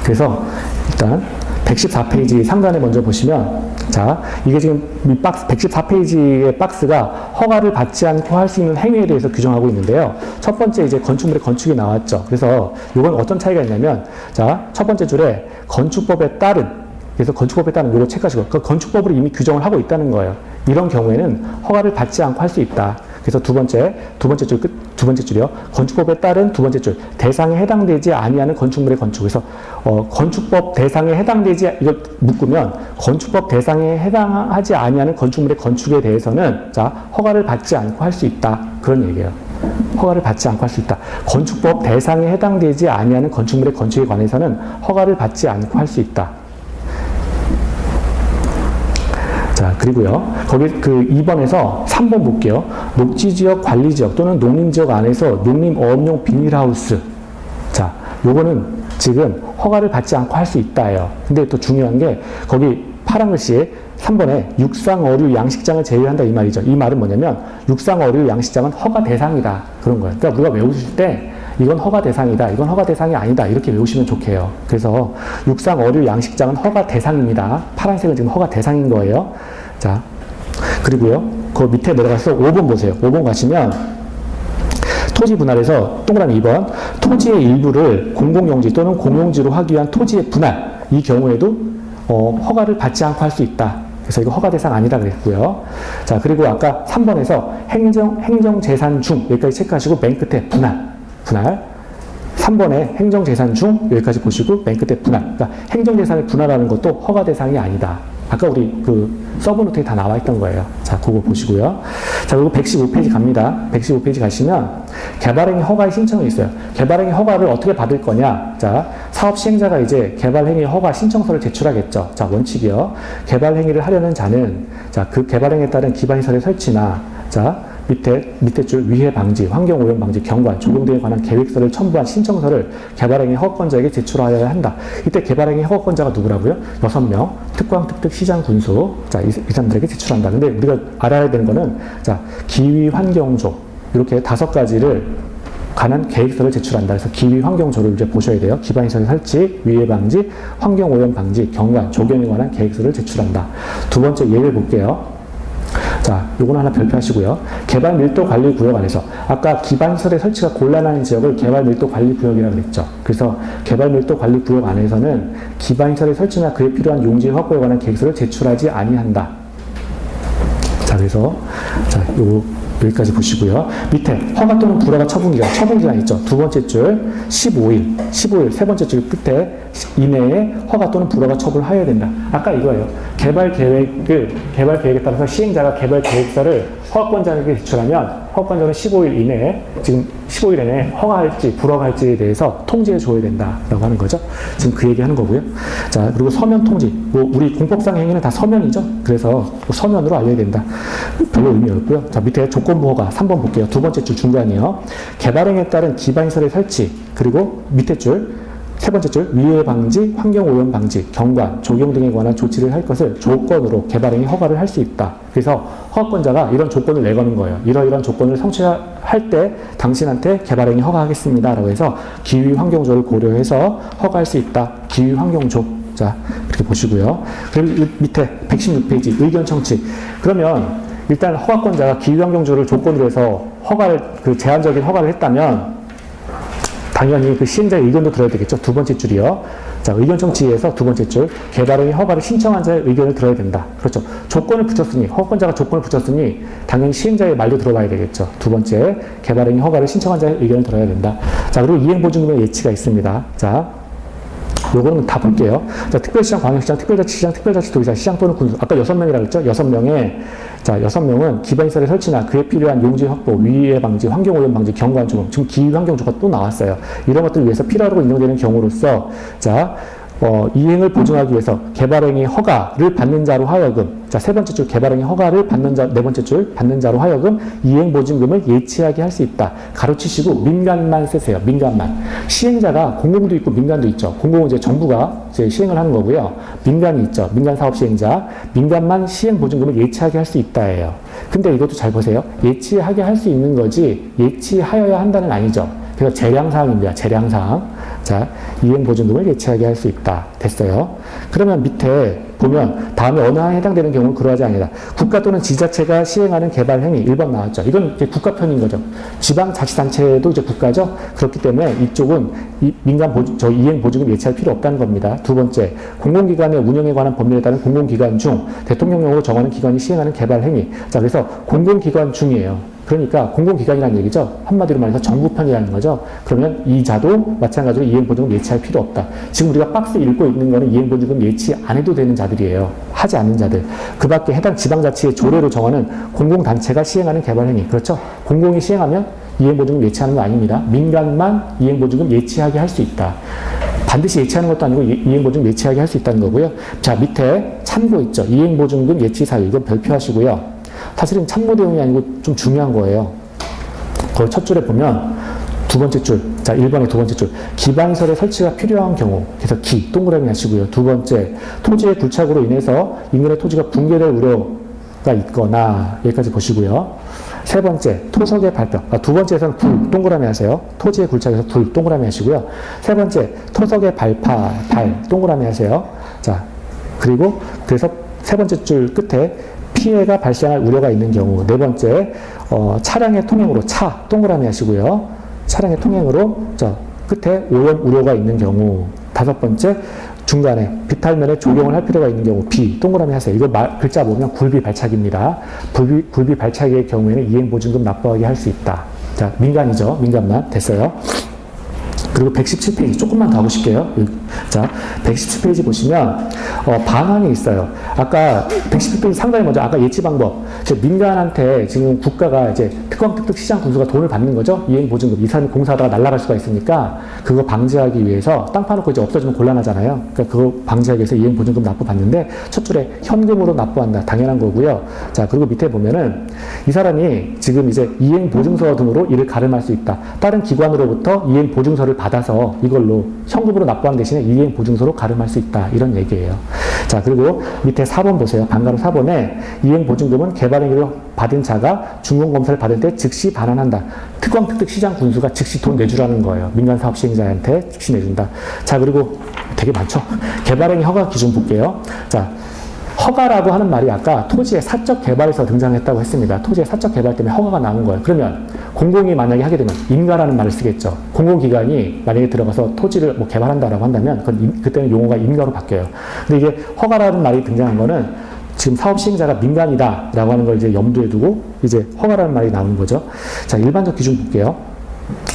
[SPEAKER 1] 그래서 일단 114페이지 상단에 먼저 보시면 자, 이게 지금 이 박스 114페이지의 박스가 허가를 받지 않고 할 수 있는 행위에 대해서 규정하고 있는데요. 첫 번째 이제 건축물의 건축이 나왔죠. 그래서 이건 어떤 차이가 있냐면 자, 첫 번째 줄에 건축법에 따른 그래서 건축법에 따른 요거 체크하시고 그 건축법으로 이미 규정을 하고 있다는 거예요. 이런 경우에는 허가를 받지 않고 할 수 있다. 그래서 두 번째 줄이요. 건축법에 따른 두 번째 줄. 대상에 해당되지 아니하는 건축물의 건축. 그래서, 건축법 대상에 해당되지, 이걸 묶으면, 건축법 대상에 해당하지 아니하는 건축물의 건축에 대해서는, 자, 허가를 받지 않고 할 수 있다. 그런 얘기예요. 허가를 받지 않고 할 수 있다. 건축법 대상에 해당되지 아니하는 건축물의 건축에 관해서는 허가를 받지 않고 할 수 있다. 자, 그리고요. 거기 그 2번에서 3번 볼게요. 녹지지역, 관리지역 또는 농림지역 안에서 농림어업용 비닐하우스. 자, 요거는 지금 허가를 받지 않고 할 수 있다예요. 근데 또 중요한 게 거기 파란 글씨에 3번에 육상어류 양식장을 제외한다 이 말이죠. 이 말은 뭐냐면 육상어류 양식장은 허가 대상이다. 그런 거예요. 그러니까 우리가 외우실 때 이건 허가 대상이다. 이건 허가 대상이 아니다. 이렇게 외우시면 좋게요. 그래서 육상, 어류, 양식장은 허가 대상입니다. 파란색은 지금 허가 대상인 거예요. 자, 그리고요. 그 밑에 내려가서 5번 보세요. 5번 가시면 토지 분할에서 동그라미 2번 토지의 일부를 공공용지 또는 공용지로 하기 위한 토지의 분할 이 경우에도 허가를 받지 않고 할 수 있다. 그래서 이거 허가 대상 아니다 그랬고요. 자, 그리고 아까 3번에서 행정재산 중 여기까지 체크하시고 맨 끝에 분할 3번에 행정재산 중 여기까지 보시고 맨 끝에 분할. 그러니까 행정재산을 분할하는 것도 허가 대상이 아니다. 아까 우리 그 서브노트에 다 나와 있던 거예요. 자, 그거 보시고요. 자, 그리고 115페이지 갑니다. 115페이지 가시면 개발행위 허가의 신청이 있어요. 개발행위 허가를 어떻게 받을 거냐? 자, 사업 시행자가 이제 개발행위 허가 신청서를 제출하겠죠. 자, 원칙이요. 개발행위를 하려는 자는 자, 그 개발행위에 따른 기반시설의 설치나 자, 밑에 줄 위해 방지, 환경 오염 방지, 경관, 조경 등에 관한 계획서를 첨부한 신청서를 개발행위 허가권자에게 제출하여야 한다. 이때 개발행위 허가권자가 누구라고요? 6명, 특광, 특특, 시장, 군수. 자, 이 사람들에게 제출한다. 근데 우리가 알아야 되는 거는, 자, 기위, 환경조. 이렇게 5가지를 관한 계획서를 제출한다. 그래서 기위 환경조를 이제 보셔야 돼요. 기반시설 설치, 위해 방지, 환경 오염 방지, 경관, 조경에 관한 계획서를 제출한다. 두 번째 예를 볼게요. 자, 요거는 하나 별표하시고요. 개발 밀도 관리 구역 안에서 아까 기반시설의 설치가 곤란한 지역을 개발 밀도 관리 구역이라고 그랬죠. 그래서 개발 밀도 관리 구역 안에서는 기반시설의 설치나 그에 필요한 용지 확보에 관한 계획서를 제출하지 아니한다. 자, 그래서 자, 여기까지 보시고요. 밑에 허가 또는 불허가 처분기간 있죠. 두 번째 줄 15일, 세 번째 줄 끝에 이내에 허가 또는 불허가 처분하여야 된다. 아까 이거예요. 개발 계획에 따라서 시행자가 개발 계획서를 허가권자에게 제출하면 허가권자는 15일 이내에, 지금 15일 이내에 허가할지 불허할지에 대해서 통지해 줘야 된다라고 하는 거죠. 지금 그 얘기 하는 거고요. 자, 그리고 서면 통지. 우리 공법상 행위는 다 서면이죠. 그래서 서면으로 알려야 된다. 별로 의미 없고요. 자, 밑에 조건부 허가 3번 볼게요. 두 번째 줄 중간이요. 개발행위에 따른 기반시설의 설치, 그리고 밑에 줄 세 번째 줄 위해 방지, 환경 오염 방지, 경관, 조경 등에 관한 조치를 할 것을 조건으로 개발행위 허가를 할 수 있다. 그래서 허가권자가 이런 조건을 내거는 거예요. 이러이러한 조건을 성취할 때 당신한테 개발행위 허가하겠습니다. 라고 해서 기후 환경조를 고려해서 허가할 수 있다. 기후 환경조. 자, 이렇게 보시고요. 그리고 밑에 116페이지 의견 청취. 그러면 일단 허가권자가 기후 환경조를 조건으로 해서 제한적인 허가를 했다면 당연히 그 시행자의 의견도 들어야 되겠죠. 두 번째 줄이요. 자, 의견 청취에서 두 번째 줄, 개발행위 허가를 신청한 자의 의견을 들어야 된다. 그렇죠. 조건을 붙였으니, 허가권자가 조건을 붙였으니 당연히 시행자의 말도 들어봐야 되겠죠. 두 번째, 개발행위 허가를 신청한 자의 의견을 들어야 된다. 자, 그리고 이행보증금의 예치가 있습니다. 자, 요거는 다 볼게요. 자, 특별시장, 광역시장, 특별자치시장, 특별자치도지사, 시장 또는 군수. 아까 6명이라고 했죠? 6명은 기반시설의 설치나 그에 필요한 용지 확보, 위해 방지, 환경오염 방지, 경관 조금. 지금 기후환경조가 또 나왔어요. 이런 것들을 위해서 필요하고 인정되는 경우로서, 자, 이행을 보증하기 위해서 개발행위 허가를 받는 자로 하여금, 자, 세 번째 줄 개발행위 허가를 받는 자, 네 번째 줄 받는 자로 하여금 이행보증금을 예치하게 할 수 있다. 가로치시고 민간만 쓰세요. 민간만. 시행자가 공공도 있고 민간도 있죠. 공공은 이제 정부가 이제 시행을 하는 거고요. 민간이 있죠. 민간 사업 시행자. 민간만 시행보증금을 예치하게 할 수 있다예요. 근데 이것도 잘 보세요. 예치하게 할 수 있는 거지 예치하여야 한다는 아니죠. 그래서 재량사항입니다. 재량사항. 자, 이행보증금을 예치하게 할 수 있다. 됐어요. 그러면 밑에 보면 다음에 어느 항에 해당되는 경우는 그러하지 않니다. 국가 또는 지자체가 시행하는 개발행위 1번 나왔죠. 이건 이제 국가편인 거죠. 지방자치단체도 이제 국가죠. 그렇기 때문에 이쪽은 이행보증금 예치할 필요 없다는 겁니다. 두 번째, 공공기관의 운영에 관한 법률에 따른 공공기관 중 대통령령으로 정하는 기관이 시행하는 개발행위. 자, 그래서 공공기관 중이에요. 그러니까 공공기관이라는 얘기죠. 한마디로 말해서 정부편이라는 거죠. 그러면 이자도 마찬가지로 이행보증금 예치할 필요 없다. 지금 우리가 박스 읽고 있는 거는 이행보증금 예치 안 해도 되는 자들이에요. 하지 않는 자들. 그 밖에 해당 지방자치의 조례로 정하는 공공단체가 시행하는 개발행위. 그렇죠? 공공이 시행하면 이행보증금 예치하는 거 아닙니다. 민간만 이행보증금 예치하게 할 수 있다. 반드시 예치하는 것도 아니고 이행보증금 예치하게 할 수 있다는 거고요. 자, 밑에 참고 있죠. 이행보증금 예치사유. 이건 별표하시고요. 사실은 참고 내용이 아니고 좀 중요한 거예요. 거기 첫 줄에 보면 두 번째 줄, 자, 1번의 두 번째 줄, 기반시설의 설치가 필요한 경우, 그래서 동그라미 하시고요. 두 번째, 토지의 굴착으로 인해서 인근의 토지가 붕괴될 우려가 있거나, 여기까지 보시고요. 세 번째, 토석의 발표. 두 번째에서는 굴, 동그라미 하세요. 토지의 굴착에서 굴, 동그라미 하시고요. 세 번째, 토석의 발, 동그라미 하세요. 자, 그리고 그래서 세 번째 줄 끝에 피해가 발생할 우려가 있는 경우. 네 번째, 차량의 통행으로 동그라미 하시고요. 차량의 통행으로 끝에 오염 우려가 있는 경우. 다섯 번째, 중간에 비탈면에 조경을 할 필요가 있는 경우. 동그라미 하세요. 이거 글자 보면 굴비 발착입니다. 굴비 발착의 경우에는 이행보증금 납부하게 할 수 있다. 자, 민간이죠. 민간만. 됐어요. 그리고 117페이지 조금만 더 보실게요. 자, 117페이지 보시면 방안이 있어요. 아까 117페이지 상당히 먼저 아까 예치 방법. 민간한테 지금 국가가 이제 특광특특 시장 군수가 돈을 받는 거죠. 이행보증금. 이 사람이 공사하다가 날아갈 수가 있으니까 그거 방지하기 위해서 땅 파놓고 이제 없어지면 곤란하잖아요. 그러니까 그거 방지하기 위해서 이행보증금 납부받는데 첫 줄에 현금으로 납부한다. 당연한 거고요. 자, 그리고 밑에 보면은 이 사람이 지금 이제 이행보증서 등으로 이를 가름할 수 있다. 다른 기관으로부터 이행보증서를 받아서 이걸로 현금으로 납부한 대신에 이행보증서로 가름할 수 있다. 이런 얘기예요. 자, 그리고 밑에 4번 보세요. 반가로 4번에 이행보증금은 개발행위를 받은 자가 준공검사를 받을 때 즉시 반환한다. 특광특특 시장 군수가 즉시 돈 내주라는 거예요. 민간사업 시행자한테 즉시 내준다. 자, 그리고 되게 많죠. 개발행위 허가 기준 볼게요. 자, 허가라고 하는 말이 아까 토지의 사적 개발에서 등장했다고 했습니다. 토지의 사적 개발 때문에 허가가 나온 거예요. 그러면 공공이 만약에 하게 되면 인가라는 말을 쓰겠죠. 공공기관이 만약에 들어가서 토지를 뭐 개발한다라고 한다면 그때는 용어가 인가로 바뀌어요. 근데 이게 허가라는 말이 등장한 거는 지금 사업 시행자가 민간이다라고 하는 걸 이제 염두에 두고 이제 허가라는 말이 나오는 거죠. 자, 일반적 기준 볼게요.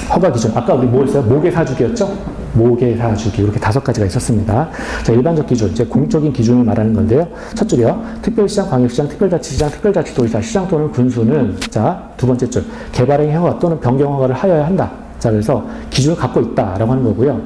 [SPEAKER 1] 허가 기준. 아까 우리 뭐 했어요? 모계사주기였죠? 모계사주기. 이렇게 5가지가 있었습니다. 자, 일반적 기준. 이제 공적인 기준을 말하는 건데요. 첫 줄이요. 특별시장, 광역시장, 특별자치시장, 특별자치도지사, 시장 또는 군수는 자, 두 번째 줄. 개발행위 허가 또는 변경 허가를 하여야 한다. 자, 그래서 기준을 갖고 있다라고 하는 거고요.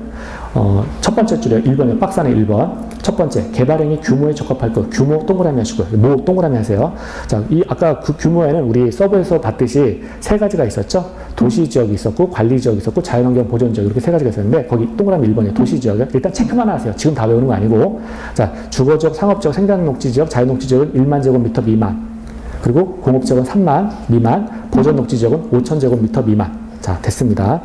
[SPEAKER 1] 첫 번째 줄이요. 1번이요. 박스 안에 1번. 첫 번째, 개발행위 규모에 적합할 것. 규모 동그라미 하시고요. 뭐 동그라미 하세요. 자, 아까 그 규모에는 우리 서브에서 봤듯이 3가지가 있었죠. 도시지역이 있었고, 관리지역이 있었고, 자연환경 보전지역 이렇게 3가지가 있었는데 거기 동그라미 1번이에요. 도시지역은 일단 체크만 하세요. 지금 다 외우는 거 아니고. 자, 주거지역, 상업지역, 생산녹지지역, 자연녹지지역은 1만 제곱미터 미만. 그리고 공업지역은 3만 미만. 보전녹지지역은 5천 제곱미터 미만. 자, 됐습니다.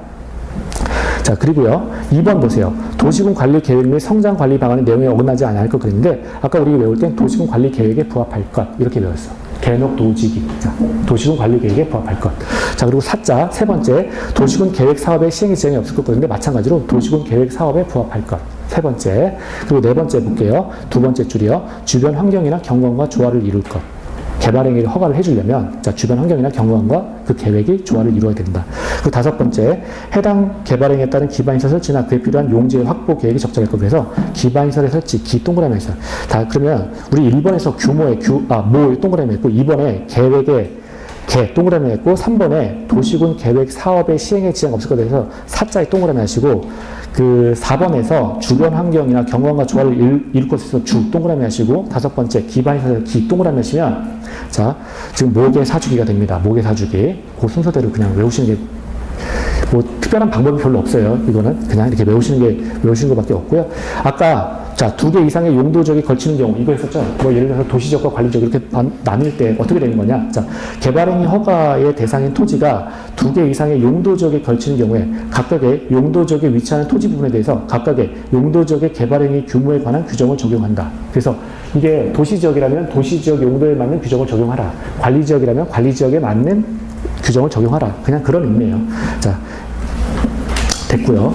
[SPEAKER 1] 자, 그리고요. 2번 보세요. 도시군 관리 계획 및 성장 관리 방안의 내용에 어긋나지 않을 것 그랬는데 아까 우리가 외울 땐 도시군 관리 계획에 부합할 것 이렇게 배웠어. 개녹 도지기. 자, 도시군 관리 계획에 부합할 것. 자, 그리고 4자 세 번째 도시군 계획 사업의 시행에 지장이 없을 것 그랬는데 마찬가지로 도시군 계획 사업에 부합할 것. 세 번째. 그리고 네 번째 볼게요. 두 번째 줄이요. 주변 환경이나 경관과 조화를 이룰 것. 개발행위를 허가를 해주려면 자, 주변 환경이나 경관과 그 계획이 조화를 이루어야 된다. 그리고 5번째, 해당 개발행위에 따른 기반시설 설치나 그에 필요한 용지의 확보 계획이 적절할 것. 그래서 기반시설의 설치, 기 동그라미 했어요. 다 그러면 우리 1번에서 규모의 모 동그라미 했고 2번에 계획의 개 동그라미 했고 3번에 도시군 계획 사업의 시행에 지장 없을 것에 대해서 사자의 동그라미 하시고 그 4번에서 주변 환경이나 경관과 조화를 이룰 것에서 주 동그라미 하시고 5번째 기반시설 기 동그라미 하시면 자, 지금 모계사주기가 됩니다. 모계사주기. 그 순서대로 그냥 외우시는 게 뭐 특별한 방법이 별로 없어요. 이거는 그냥 이렇게 외우시는 것밖에 없고요. 아까 자, 2개 이상의 용도지역이 걸치는 경우 이거 했었죠. 뭐 예를 들어서 도시지역과 관리지역 이렇게 나뉠 때 어떻게 되는 거냐? 자, 개발행위 허가의 대상인 토지가 2개 이상의 용도지역에 걸치는 경우에 각각의 용도지역에 위치하는 토지 부분에 대해서 각각의 용도지역의 개발행위 규모에 관한 규정을 적용한다. 그래서 이게 도시지역이라면 도시지역 용도에 맞는 규정을 적용하라. 관리지역이라면 관리지역에 맞는 규정을 적용하라. 그냥 그런 의미예요. 자, 됐고요.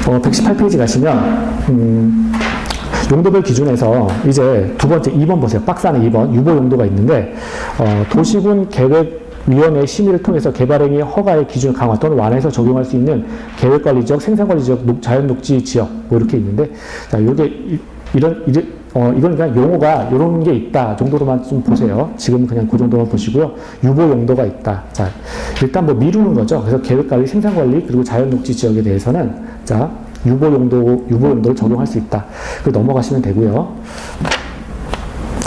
[SPEAKER 1] 118페이지 가시면 용도별 기준에서 이제 두 번째 2번 보세요. 박스 안에 2번 유보 용도가 있는데 도시군 계획위원회 심의를 통해서 개발행위 허가의 기준을 강화 또는 완화해서 적용할 수 있는 계획관리지역, 생산관리지역, 자연녹지지역 뭐 이렇게 있는데 자, 이게 이건 그냥 용어가 이런 게 있다 정도로만 좀 보세요. 지금 그냥 그 정도만 보시고요. 유보 용도가 있다. 자, 일단 뭐 미루는 거죠. 그래서 계획관리, 생산관리 그리고 자연녹지 지역에 대해서는 자, 유보 용도를 적용할 수 있다. 그 넘어가시면 되고요.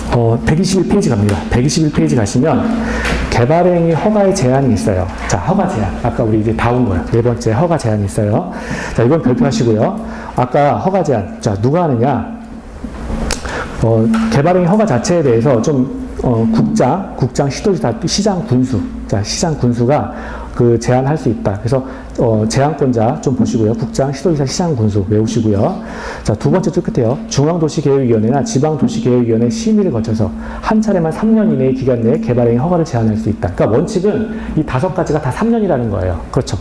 [SPEAKER 1] 121페이지 갑니다. 121페이지 가시면 개발행위 허가의 제한이 있어요. 자, 허가 제한. 아까 우리 이제 다 온 거예요. 네 번째 허가 제한이 있어요. 자, 이건 별표하시고요. 아까 허가 제한. 자, 누가 하느냐? 개발행위 허가 자체에 대해서 좀 국장, 시도지사, 시장 군수. 자, 시장 군수가 그 제한할 수 있다. 그래서 제한권자 좀 보시고요. 국장, 시도지사, 시장 군수 외우시고요. 자, 두 번째 줄 끝에요. 중앙도시계획위원회나 지방도시계획위원회 심의를 거쳐서 한 차례만 3년 이내의 기간 내에 개발행위 허가를 제한할 수 있다. 그러니까 원칙은 이 5가지가 다 3년이라는 거예요. 그렇죠.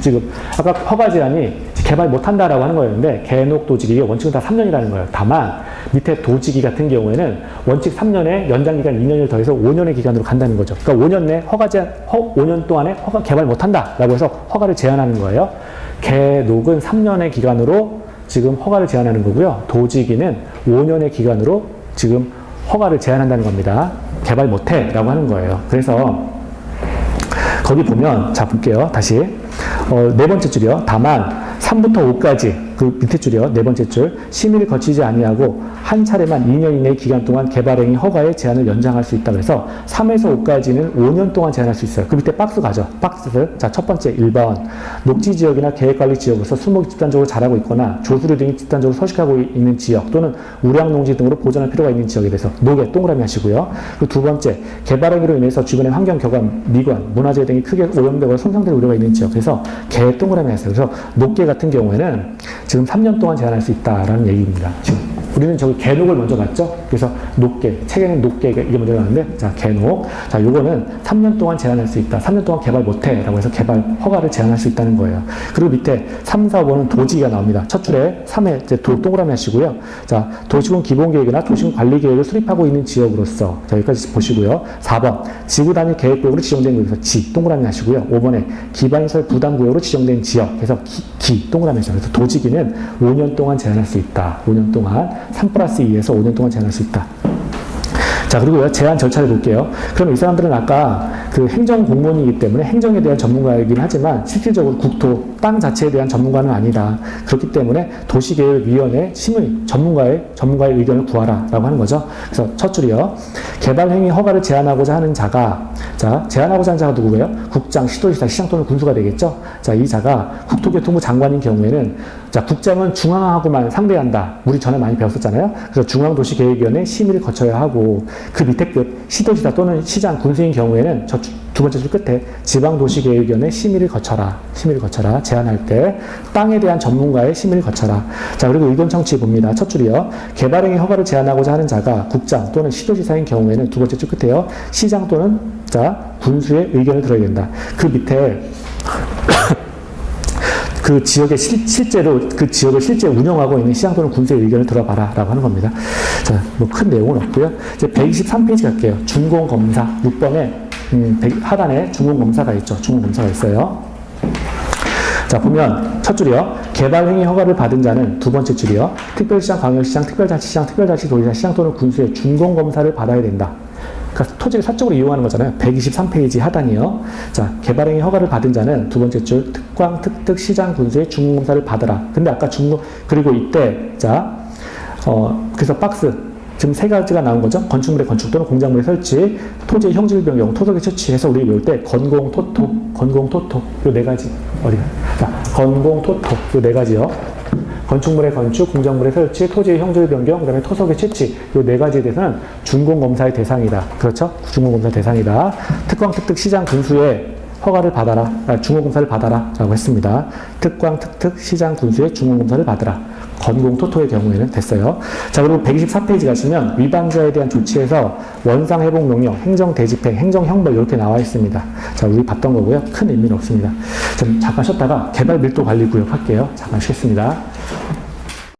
[SPEAKER 1] 지금 아까 허가 제한이 개발 못한다라고 하는 거였는데 개녹 도지기 원칙은 다 3년이라는 거예요. 다만 밑에 도지기 같은 경우에는 원칙 3년에 연장기간 2년을 더해서 5년의 기간으로 간다는 거죠. 그러니까 5년 내 허가 제한, 5년 동안에 허가 개발 못한다라고 해서 허가를 제한하는 거예요. 개녹은 3년의 기간으로 지금 허가를 제한하는 거고요. 도지기는 5년의 기간으로 지금 허가를 제한한다는 겁니다. 개발 못해라고 하는 거예요. 그래서 거기 보면, 자, 볼게요. 다시. 네 번째 줄이요. 다만, 3부터 5까지, 그 밑에 줄이요. 네 번째 줄. 심의를 거치지 아니하고, 한 차례만 2년 이내의 기간 동안 개발행위 허가의 제한을 연장할 수 있다고 해서, 3에서 5까지는 5년 동안 제한할 수 있어요. 그 밑에 박스 가죠. 박스를. 자, 첫 번째 1번. 녹지 지역이나 계획관리 지역으로서 수목이 집단적으로 자라고 있거나, 조수류 등이 집단적으로 서식하고 있는 지역, 또는 우량농지 등으로 보존할 필요가 있는 지역에 대해서, 녹에 동그라미 하시고요. 그 두 번째, 개발행위로 인해서 주변의 환경, 경관, 미관, 문화재 등이 크게 오염되거나 손상될 우려가 있는 지역. 그래서 개 동그라미 했어요. 그래서 녹개 같은 경우에는 지금 3년 동안 제한할 수 있다라는 얘기입니다. 지금 우리는 저기 개녹을 먼저 봤죠? 그래서 녹개, 책에는 녹개 이게 먼저 나왔는데, 자, 개녹. 자, 요거는 3년 동안 제한할 수 있다. 3년 동안 개발 못해. 라고 해서 개발 허가를 제한할 수 있다는 거예요. 그리고 밑에 3, 4, 5는 도지가 나옵니다. 첫 줄에 3에 이제 동그라미 하시고요. 자, 도시군 기본계획이나 도시군 관리계획을 수립하고 있는 지역으로서, 자, 여기까지 보시고요. 4번, 지구 단위 계획구역으로 지정된 구역에서 지, 동그라미 하시고요. 5번에 기반시설 부담구역으로 지정된 지역, 그래서 기, 동그라미 하시고요. 그래서 도지기는 5년 동안 제한할 수 있다. 5년 동안 3+2에서 5년 동안 제한할 수 있다. 자, 그리고요, 제한 절차를 볼게요. 그럼 이 사람들은 아까 그 행정 공무원이기 때문에 행정에 대한 전문가이긴 하지만 실질적으로 국토, 땅 자체에 대한 전문가는 아니다. 그렇기 때문에 도시계획위원회 심의, 전문가의 의견을 구하라. 라고 하는 거죠. 그래서 첫 줄이요. 개발행위 허가를 제한하고자 하는 자가, 자, 제한하고자 하는 자가 누구예요? 국장, 시도지사, 시장 또는 군수가 되겠죠? 자, 이 자가 국토교통부 장관인 경우에는, 자, 국장은 중앙하고만 상대한다. 우리 전에 많이 배웠었잖아요. 그래서 중앙도시계획위원회 심의를 거쳐야 하고, 그 밑에 끝, 시도지사 또는 시장, 군수인 경우에는 저 두 번째 줄 끝에 지방도시계획위원회 심의를 거쳐라. 제한할 때 땅에 대한 전문가의 심의를 거쳐라. 자, 그리고 의견 청취 봅니다. 첫 줄이요. 개발행위 허가를 제한하고자 하는 자가 국장 또는 시도지사인 경우에는 두 번째 줄 끝에요. 시장 또는, 자, 군수의 의견을 들어야 된다. 그 밑에 그 지역에 실제로 그 지역을 실제 운영하고 있는 시장 또는 군수의 의견을 들어봐라 라고 하는 겁니다. 자, 뭐 큰 내용은 없고요. 이제 123페이지 갈게요. 준공검사 6번에 하단에 준공검사가 있죠. 준공검사가 있어요. 자, 보면 첫 줄이요. 개발행위 허가를 받은 자는 두 번째 줄이요. 특별시장, 광역시장, 특별자치시장, 특별자치도지사, 시장 또는 군수의 준공검사를 받아야 된다. 그러니까 토지를 사적으로 이용하는 거잖아요. 123페이지 하단이요. 자, 개발행위 허가를 받은 자는 두 번째 줄 특광, 특특, 시장, 군수의 준공검사를 받으라. 근데 아까 그리고 이때, 자, 그래서 박스. 지금 세 가지가 나온 거죠. 건축물의 건축 또는 공작물의 설치, 토지의 형질 변경, 토속의 처치해서 우리 배울 때 건공, 토토, 요 네 가지. 어디가? 자, 건공, 토토, 요 네 가지요. 건축물의 건축, 공작물의 설치, 토지의 형질 변경, 그 다음에 토속의 채취, 요 네 가지에 대해서는 준공검사의 대상이다. 그렇죠? 준공검사의 대상이다. 특광, 특특, 시장, 군수의 허가를 받아라. 준공검사를 받아라. 라고 했습니다. 특광, 특특, 시장, 군수의 준공검사를 받으라. 건공, 토토의 경우에는 됐어요. 자, 그리고 124페이지 가시면 위반자에 대한 조치에서 원상회복 명령, 행정대집행, 행정형벌 이렇게 나와 있습니다. 자, 우리 봤던 거고요. 큰 의미는 없습니다. 좀 잠깐 쉬었다가 개발밀도관리구역 할게요. 잠깐 쉬겠습니다.